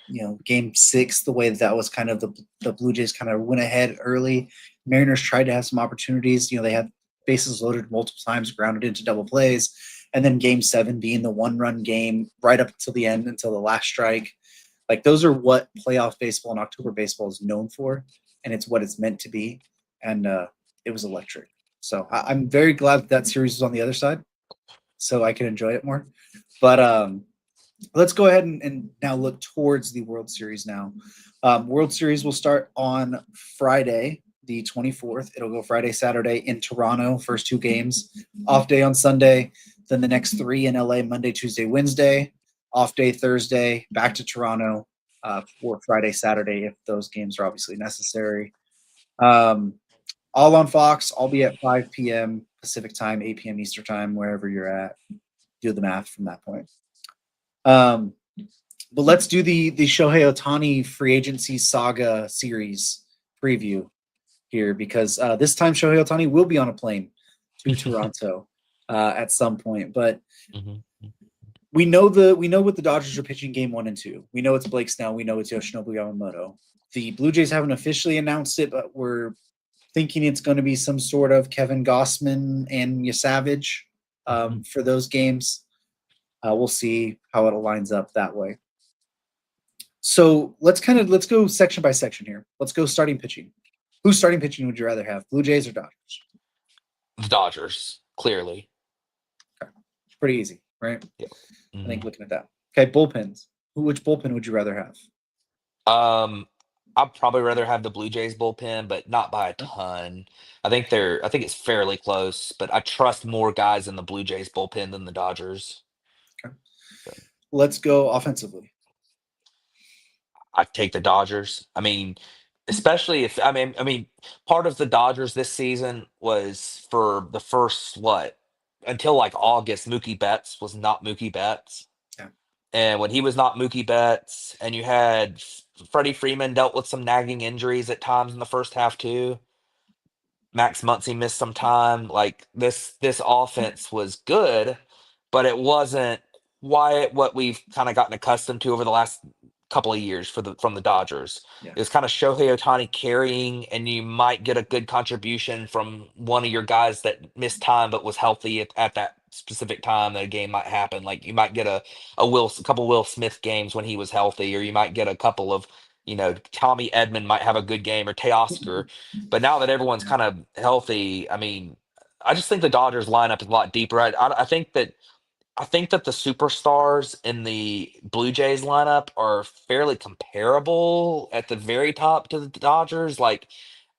game six. The way that was kind of the Blue Jays kind of went ahead early. Mariners tried to have some opportunities. They had bases loaded multiple times, grounded into double plays. And then game seven being the one run game right up until the end, until the last strike. Like those are what playoff baseball and October baseball is known for. And it's what it's meant to be. And it was electric. So I'm very glad that series was on the other side so I can enjoy it more. But let's go ahead and now look towards the World Series now. World Series will start on Friday, the 24th. It'll go Friday, Saturday in Toronto, first two games. Off day on Sunday. Then the next three in LA, Monday, Tuesday, Wednesday. Off day Thursday, back to Toronto for Friday, Saturday, if those games are obviously necessary. Um, all on Fox. I'll be at 5 p.m. Pacific time, 8 p.m. Eastern time, wherever you're at. Do the math from that point. Um, but let's do the Shohei Ohtani free agency saga series preview here because this time Shohei Ohtani will be on a plane to Toronto at some point. But Hmm. we know what the Dodgers are pitching game 1 and 2. We know it's Blake Snell. We know it's Yoshinobu Yamamoto. The Blue Jays haven't officially announced it, but we're thinking it's going to be some sort of Kevin Gossman and Yasavage for those games. We'll see how it aligns up that way. So let's go section by section here. Let's go starting pitching. Who's starting pitching would you rather have, Blue Jays or Dodgers? The Dodgers, clearly. Okay. It's pretty easy, right? Yeah. I think Hmm. looking at that. Okay, bullpens. Which bullpen would you rather have? Um, I'd probably rather have the Blue Jays bullpen, but not by a Okay. ton. I think it's fairly close, but I trust more guys in the Blue Jays bullpen than the Dodgers. Okay. Let's go offensively. I take the Dodgers. I mean, especially if part of the Dodgers this season was for the first what until like August, Mookie Betts was not Mookie Betts. Yeah. And when he was not Mookie Betts, and you had Freddie Freeman dealt with some nagging injuries at times in the first half too. Max Muncy missed some time. Like this offense was good, but it wasn't quite what we've kind of gotten accustomed to over the last couple of years from the Dodgers. Yeah. It was kind of Shohei Ohtani carrying, and you might get a good contribution from one of your guys that missed time but was healthy at that specific time that a game might happen. Like you might get a couple Will Smith games when he was healthy, or you might get a couple of Tommy Edman might have a good game, or Teoscar. But now that everyone's Yeah. kind of healthy, I mean, I just think the Dodgers lineup is a lot deeper. I think that the superstars in the Blue Jays lineup are fairly comparable at the very top to the Dodgers. Like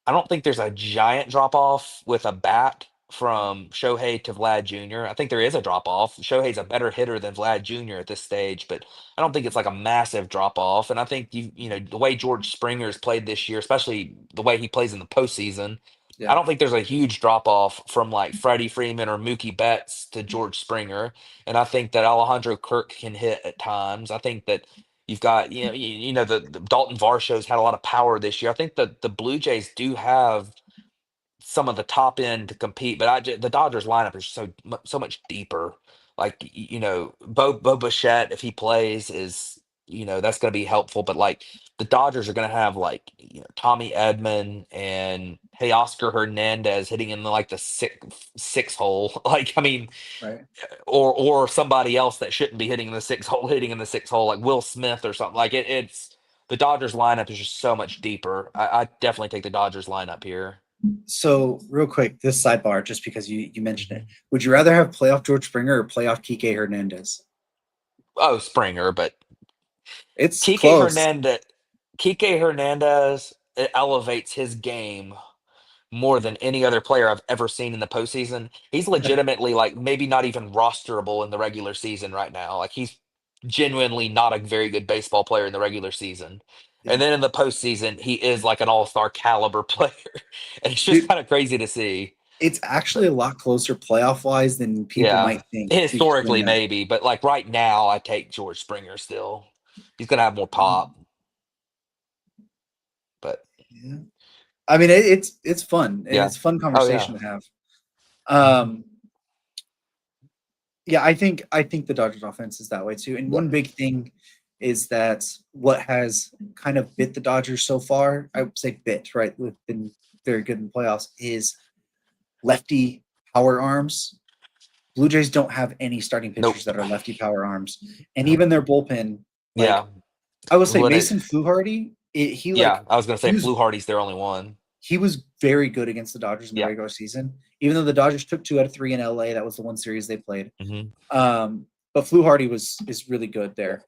I don't think there's a giant drop off with a bat from Shohei to Vlad Jr. I think there is a drop off. Shohei's a better hitter than Vlad Jr. at this stage, but I don't think it's like a massive drop off. And I think the way George Springer's played this year, especially the way he plays in the postseason, I Yeah. don't think there's a huge drop off from like Freddie Freeman or Mookie Betts to George Springer. And I think that Alejandro Kirk can hit at times. I think that You've got, the Dalton Varsho's had a lot of power this year. I think the Blue Jays do have some of the top end to compete, but the Dodgers lineup is so much deeper. Like Bo Bichette, if he plays, is that's going to be helpful. But like the Dodgers are going to have like Tommy Edman and Oscar Hernandez hitting in like the six hole. Like I mean, Right. or somebody else that shouldn't be hitting in the six hole, hitting in the six hole, like Will Smith or something. Like it's the Dodgers lineup is just so much deeper. I definitely take the Dodgers lineup here. So real quick, this sidebar, just because you mentioned it, Mhm. would you rather have playoff George Springer or playoff Kike Hernandez? Oh, Springer, but It's Kike close. Hernandez, Kike Hernandez it elevates his game more Yeah. than any other player I've ever seen in the postseason. He's legitimately like maybe not even rosterable in the regular season right now. Like he's genuinely not a very good baseball player in the regular season. Yeah. And then in the postseason, he is like an all-star caliber player. And it's just Dude, kind of crazy to see. it's actually But a lot closer playoff wise than people yeah, might think historically between. maybe, but like right now, I take George Springer still. He's gonna have more pop. But Yeah. I mean, it's fun. yeah. It's a fun Oh yeah. conversation to have. Um, yeah, I think the Dodgers offense is that way too. And Yeah. one big thing is that what has kind of bit the Dodgers so far, I would say bit, right? We've been very good in playoffs, is lefty power arms. Blue Jays don't have any starting pitchers Nope. that are lefty power arms. And Nope. even their bullpen, like Yeah. I will say What it Mason Fluharty, he Yeah, like I was gonna say he was Fluharty's their only one. he was very good against the Dodgers in the Yeah. regular season. Even though the Dodgers took 2 out of 3 in LA, that was the one series they played. Mhm. But Fluharty is really good Yeah. there.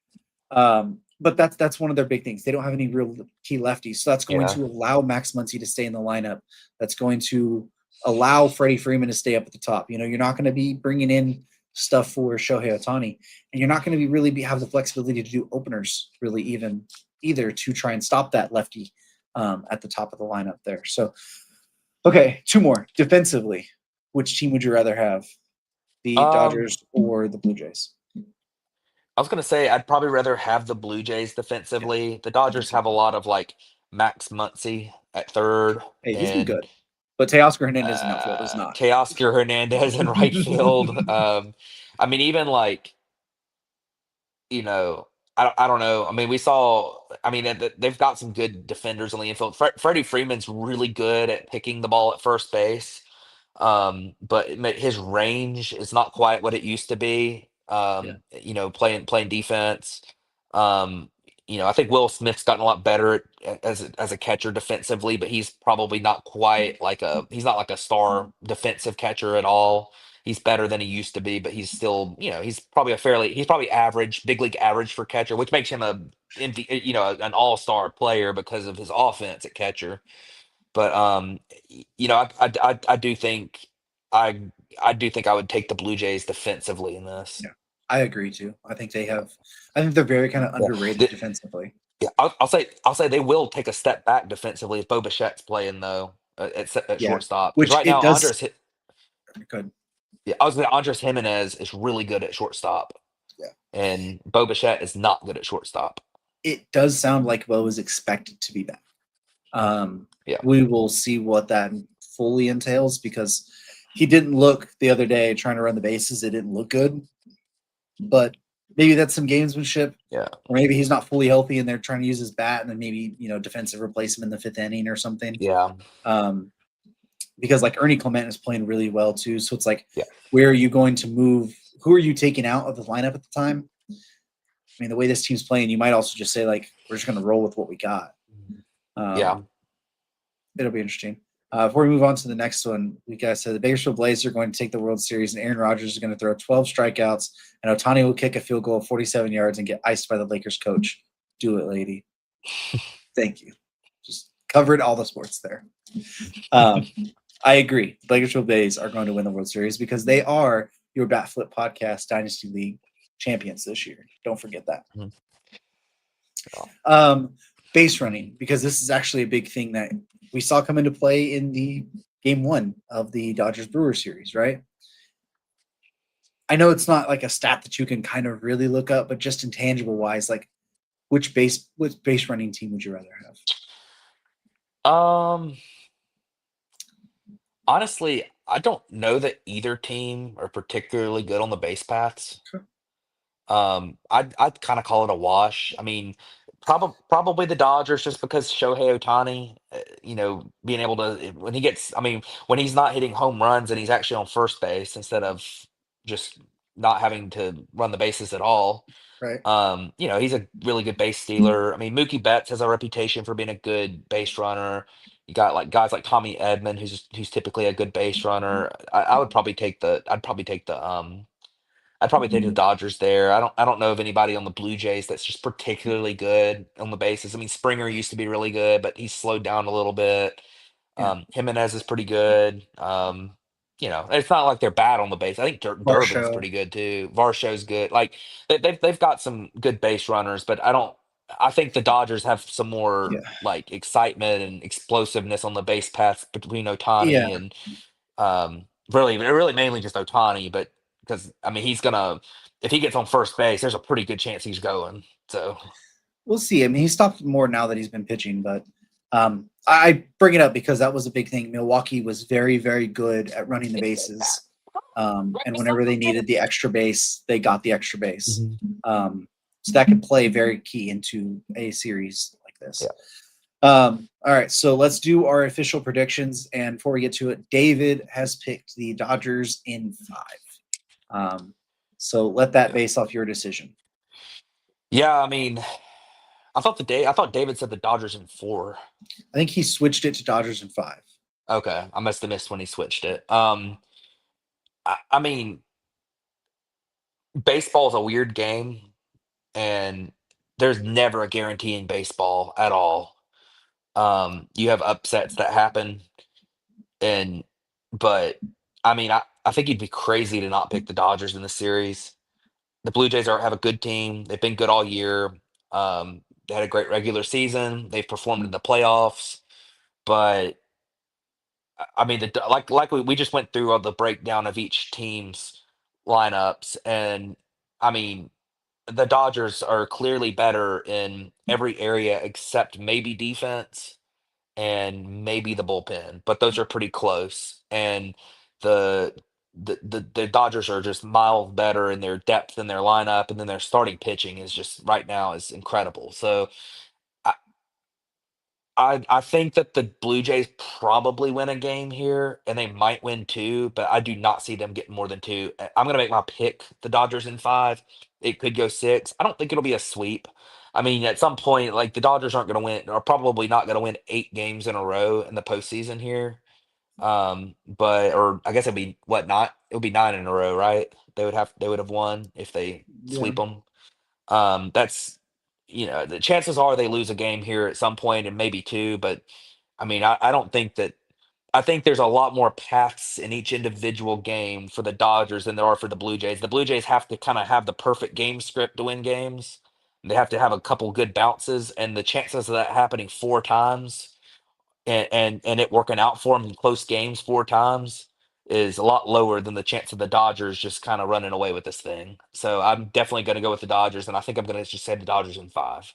But that's one of their big things. They don't have any real key lefties, so that's going Yeah. to allow Max Muncy to stay in the lineup. That's going to allow Freddie Freeman to stay up at the top. You're not going to be bringing in stuff for Shohei Ohtani, and you're not going to have the flexibility to do openers really either to try and stop that lefty at the top of the lineup there. So, okay, two more defensively. Which team would you rather have, the Um, Dodgers or the Blue Jays? I was gonna say I'd probably rather have the Blue Jays Yeah, defensively. The I do Dodgers too. have a lot of like Max Muncy at third Hey, he's been and good, but Teoscar Hernandez in outfield is not. Teoscar Hernandez in right field. I mean, even like you know, I don't know. I mean, we saw. I mean, they've got some good defenders on the infield. Freddie Freeman's really good at picking the ball at first base. But his range is not quite what it used to be. Yeah, Playing defense. Um, I think Will Smith's gotten a lot better as a catcher defensively, but he's probably not quite like he's not like a star defensive catcher at all. He's better than he used to be, but he's still, he's probably average, big league average for catcher, which makes him an all-star player because of his offense at catcher. But I do think I I do think I would take the Blue Jays defensively in this. yeah, I agree too. Yeah, I think they're very kind of yeah, underrated defensively. yeah. I'll say they will take a step back defensively if Bo Bichette's playing though at Yeah, shortstop because which right it now does. Good. Yeah, I was gonna Andres Jimenez is really good at shortstop Yeah, and Bo Bichette is not good at shortstop. it does sound like Bo is expected to be back. Um, Yeah, we will see what that fully entails because he didn't look the other day trying to run the bases. It didn't look good, but maybe that's some gamesmanship, yeah, or maybe he's not fully healthy and they're trying to use his bat and then maybe defensive replace him in the fifth inning or something. yeah, Um, because like Ernie Clement is playing really well too, so it's like, yeah, where are you going to move? Who are you taking out of the lineup at the time? I mean, the way this team's playing, you might also just say like, we're just going to roll with what we got. yeah. Um, it'll be interesting. Before we move on to the next one, we guys said the Bakersfield Blaze are going to take the World Series, and Aaron Rodgers is going to throw 12 strikeouts, and Ohtani will kick a field goal of 47 yards and get iced by the Lakers coach. Do it, lady. Thank you. Just covered all the sports there. I agree. The Bakersfield Blaze are going to win the World Series because they are your Bat Flip Podcast Dynasty League champions this year. Don't forget that. Mhm. Base running, because this is actually a big thing that we saw come into play in the game one of the Dodgers Brewers series, right? I know it's not like a stat that you can kind of really look up, but just intangible wise, like which base running team would you rather have? Um, Honestly, I don't know that either team are particularly good on the base paths. Sure. I'd kind of call it a wash. I mean, probably the Dodgers just because Shohei Ohtani, being able to when he gets, I mean, when he's not hitting home runs and he's actually on first base instead of just not having to run the bases at all. Right. He's a really good base stealer. I mean, Mookie Betts has a reputation for being a good base runner. You got like guys like Tommy Edman, who's typically a good base runner. I'd probably take the Dodgers there. I don't know of anybody on the Blue Jays that's just particularly good on the bases. I mean, Springer used to be really good, but he's slowed down a little bit. Yeah. Jimenez is pretty good. It's not like they're bad on the base. I think Durbin's Varsho. pretty good too. Varsho's good. Like they've got some good base runners, but I don't. I think the Dodgers have some more Yeah. like excitement and explosiveness on the base paths between Yeah. Otani and really mainly just Otani, but because I mean he's gonna if he gets on first base, there's a pretty good chance he's going. So We'll see. I mean, he stopped more now that he's been pitching, but I bring it up because that was a big thing. Milwaukee was very, very good at running the bases. And whenever they needed the extra base, they got the extra base. Mhm. So that could play very key into a series like this. Yeah. All right, so let's do our official predictions. And before we get to it, David has picked the Dodgers in 5. So let that base off your decision. Yeah, I mean, I thought David said the Dodgers in 4. I think he switched it to Dodgers in 5. Okay, I must have missed when he switched it. I mean, baseball is a weird game, and there's never a guarantee in baseball at all. You have upsets that happen, and but I mean, I think you'd be crazy to not pick the Dodgers in the series. The Blue Jays have a good team. They've been good all year. They had a great regular season. They've performed in the playoffs, but I mean, like we just went through all the breakdown of each team's lineups, and I mean, the Dodgers are clearly better in every area except maybe defense and maybe the bullpen, but those are pretty close. And the the Dodgers are just miles better in their depth in their lineup, and then their starting pitching is just right now is incredible. So I think that the Blue Jays probably win a game here, and they might win 2, but I do not see them getting more than 2. I'm gonna make my pick the Dodgers in 5. It could go 6. I don't think it'll be a sweep. I mean, at some point, like the Dodgers aren't gonna win, or probably not gonna win 8 games in a row in the postseason here. But or I guess it'd be what not it would be 9 in a row, right? They would have won if they Yeah. sweep them. That's the chances are they lose a game here at some point and maybe 2, but I mean, I don't think that I think there's a lot more paths in each individual game for the Dodgers than there are for the Blue Jays. The Blue Jays have to kind of have the perfect game script to win games. They have to have a couple good bounces, and the chances of that happening 4 times and it working out for them in close games 4 times is a lot lower than the chance of the Dodgers just kind of running away with this thing. So I'm definitely going to go with the Dodgers, and I think I'm going to just say the Dodgers in 5.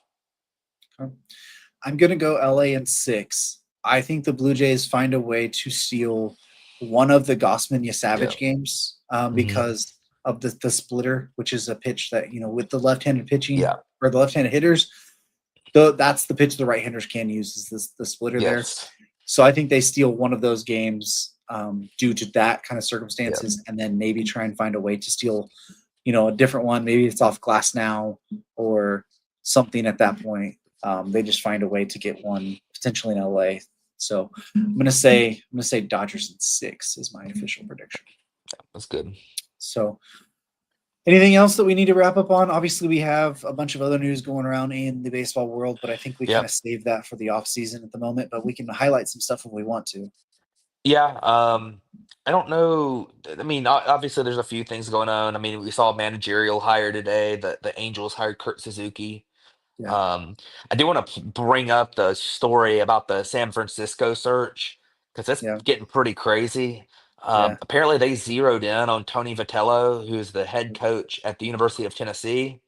I'm going to go LA in 6. I think the Blue Jays find a way to steal one of the Gossman Yeah. Savage games Hmm. because of the splitter, which is a pitch that, with the left-handed pitching Yeah. or the left-handed hitters, that's the pitch the right-handers can use is the splitter there. Yes. So I think they steal one of those games due to that kind of Yeah. circumstances, and then maybe try and find a way to steal, a different one. Maybe it's off glass now or something at that point. They just find a way to get one potentially in LA. So I'm gonna say Dodgers in 6 is my official prediction. That's good. So anything else that we need to wrap up on? Obviously, we have a bunch of other news going around in the baseball world, but I think we kind of Yep. save that for the off season at the moment. But we can highlight some stuff if we want to. Yeah. I don't know. I mean, obviously, there's a few things going on. I mean, we saw a managerial hire today. The Angels hired Kurt Suzuki. Yeah, Um, I do want to bring up the story about the San Francisco search because that's yeah, getting pretty crazy. yeah. Apparently, they zeroed in on Tony Vitello, who's the head coach at the University of Tennessee.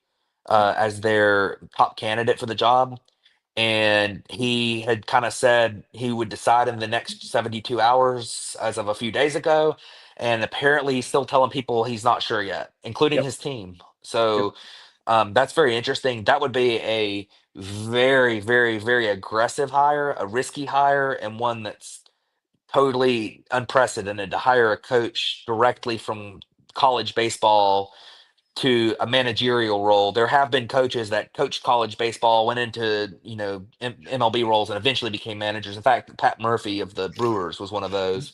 as their top candidate for the job. And he had kind of said he would decide in the next 72 hours as of a few days ago. And apparently he's still telling people he's not sure yet, including Yep. his team. Yep. So that's very interesting. That would be a very, very, very aggressive hire, a risky hire, and one that's totally unprecedented to hire a coach directly from college baseball to a managerial role. There have been coaches that coached college baseball, went into MLB roles, and eventually became managers. In fact, Pat Murphy of the Brewers was one of those.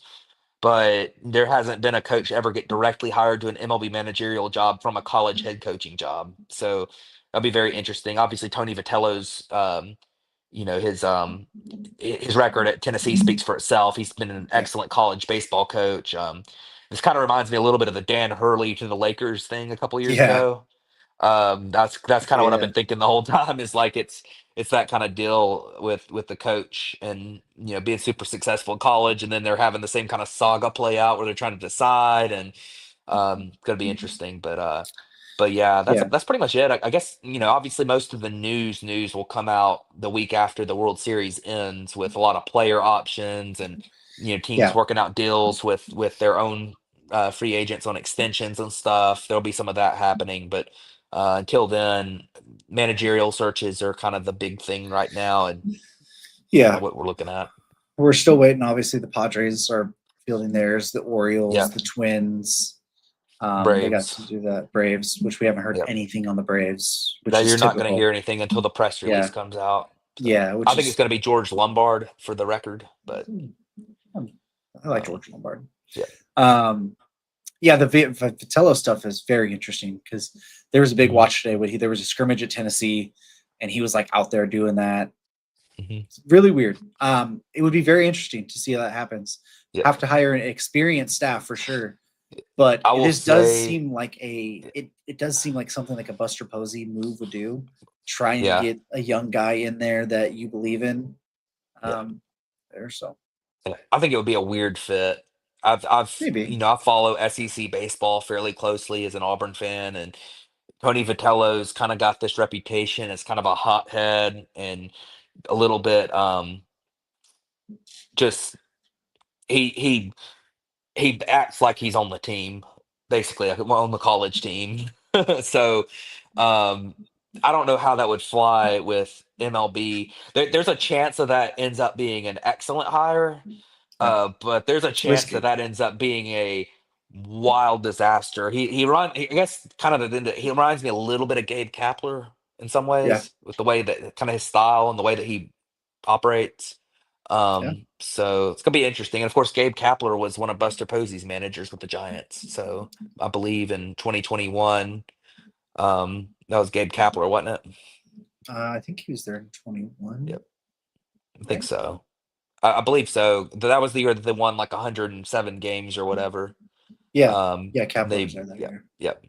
But there hasn't been a coach ever get directly hired to an MLB managerial job from a college head coaching job. So that'll be very interesting. Obviously, Tony Vitello's, you know, his record at Tennessee speaks for itself. He's been an Yeah. excellent college baseball coach. This kind of reminds me a little bit of the Dan Hurley to the Lakers thing a couple years Yeah. ago. That's kind of what I've Yeah. been thinking the whole time is like it's that kind of deal with the coach and being super successful in college, and then they're having the same kind of saga play out where they're trying to decide, and it's gonna be interesting. But yeah, that's Yeah. that's pretty much it. I guess obviously most of the news will come out the week after the World Series ends with a lot of player options and teams Yeah. working out deals with their own free agents on extensions and stuff. There'll be some of that happening, but until then, managerial searches are kind of the big thing right now, and kind Yeah. of what we're looking at. We're still waiting. Obviously, the Padres are fielding theirs, the Yeah, Orioles, the Twins. They got to Braves. do that. Braves, which we haven't heard Yep. anything on the Braves, which That is you're not going to typical. hear anything until the press release Yeah. comes out. So Yeah. Which I think it's is, going to be George Lombard for the record, but I like um, George Lombard. yeah. Um, yeah, the Vitello stuff is very interesting because there was a big Mhm. watch today when there was a scrimmage at Tennessee, and he was like out there doing that. Mhm. It's really weird. It would be very interesting to see how that happens. Yeah. Have to hire an experienced staff for sure, but I will this does say, seem like it does seem like something like a Buster Posey move would do, trying to yeah, get a young guy in there that you believe in. yeah. There, so Yeah. I think it would be a weird fit. I've maybe, I follow SEC baseball fairly closely as an Auburn fan, and Tony Vitello's kind of got this reputation as kind of a hothead and a little bit just he he acts like he's on the team, basically, like on the college team. So, um, I don't know how that would fly with MLB. There's a chance that that ends up being an excellent hire, yeah, but there's a it's chance that risky. that ends up being a wild disaster. I guess kind of he reminds me a little bit of Gabe Kapler in some Yeah, ways with the way that kind of his style and the way that he operates. yeah. So it's gonna be interesting. And of course, Gabe Kapler was one of Buster Posey's managers with the Giants. So I believe in 2021, that was Gabe Kapler, wasn't it? I think he was there in 21, Yep, I think right? so. I believe so. That was the year that they won like 107 games or whatever. Yeah, yeah. Kapler was They, there that yep, year. yep.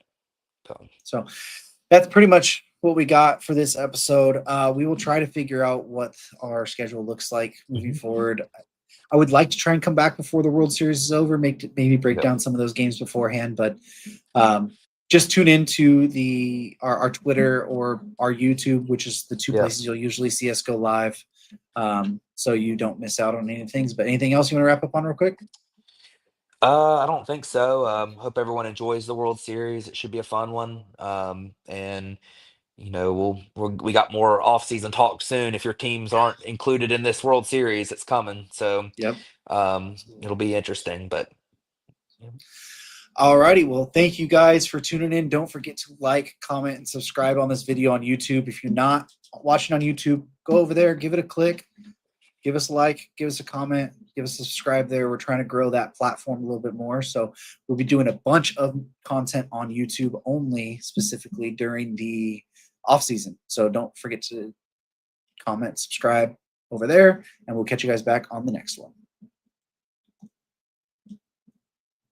So, So that's pretty much what we got for this episode. We will try to figure out what our schedule looks like moving mhm, forward. I would like to try and come back before the World Series is over, maybe break yep, down some of those games beforehand, but just tune into our Twitter or our YouTube, which is the two yep. places you'll usually see us go live. So you don't miss out on any things. But anything else you want to wrap up on real quick? I don't think so. Hope everyone enjoys the World Series. It should be a fun one. And we got more off-season talk soon. If your teams aren't included in this World Series, it's coming. So Yep. it'll be interesting. But yeah. All righty. Well, thank you guys for tuning in. Don't forget to like, comment, and subscribe on this video on YouTube. If you're not watching on YouTube, go over there, give it a click, give us a like, give us a comment, give us a subscribe there. We're trying to grow that platform a little bit more. So we'll be doing a bunch of content on YouTube only, specifically during the off season. So don't forget to comment, subscribe over there, and we'll catch you guys back on the next one.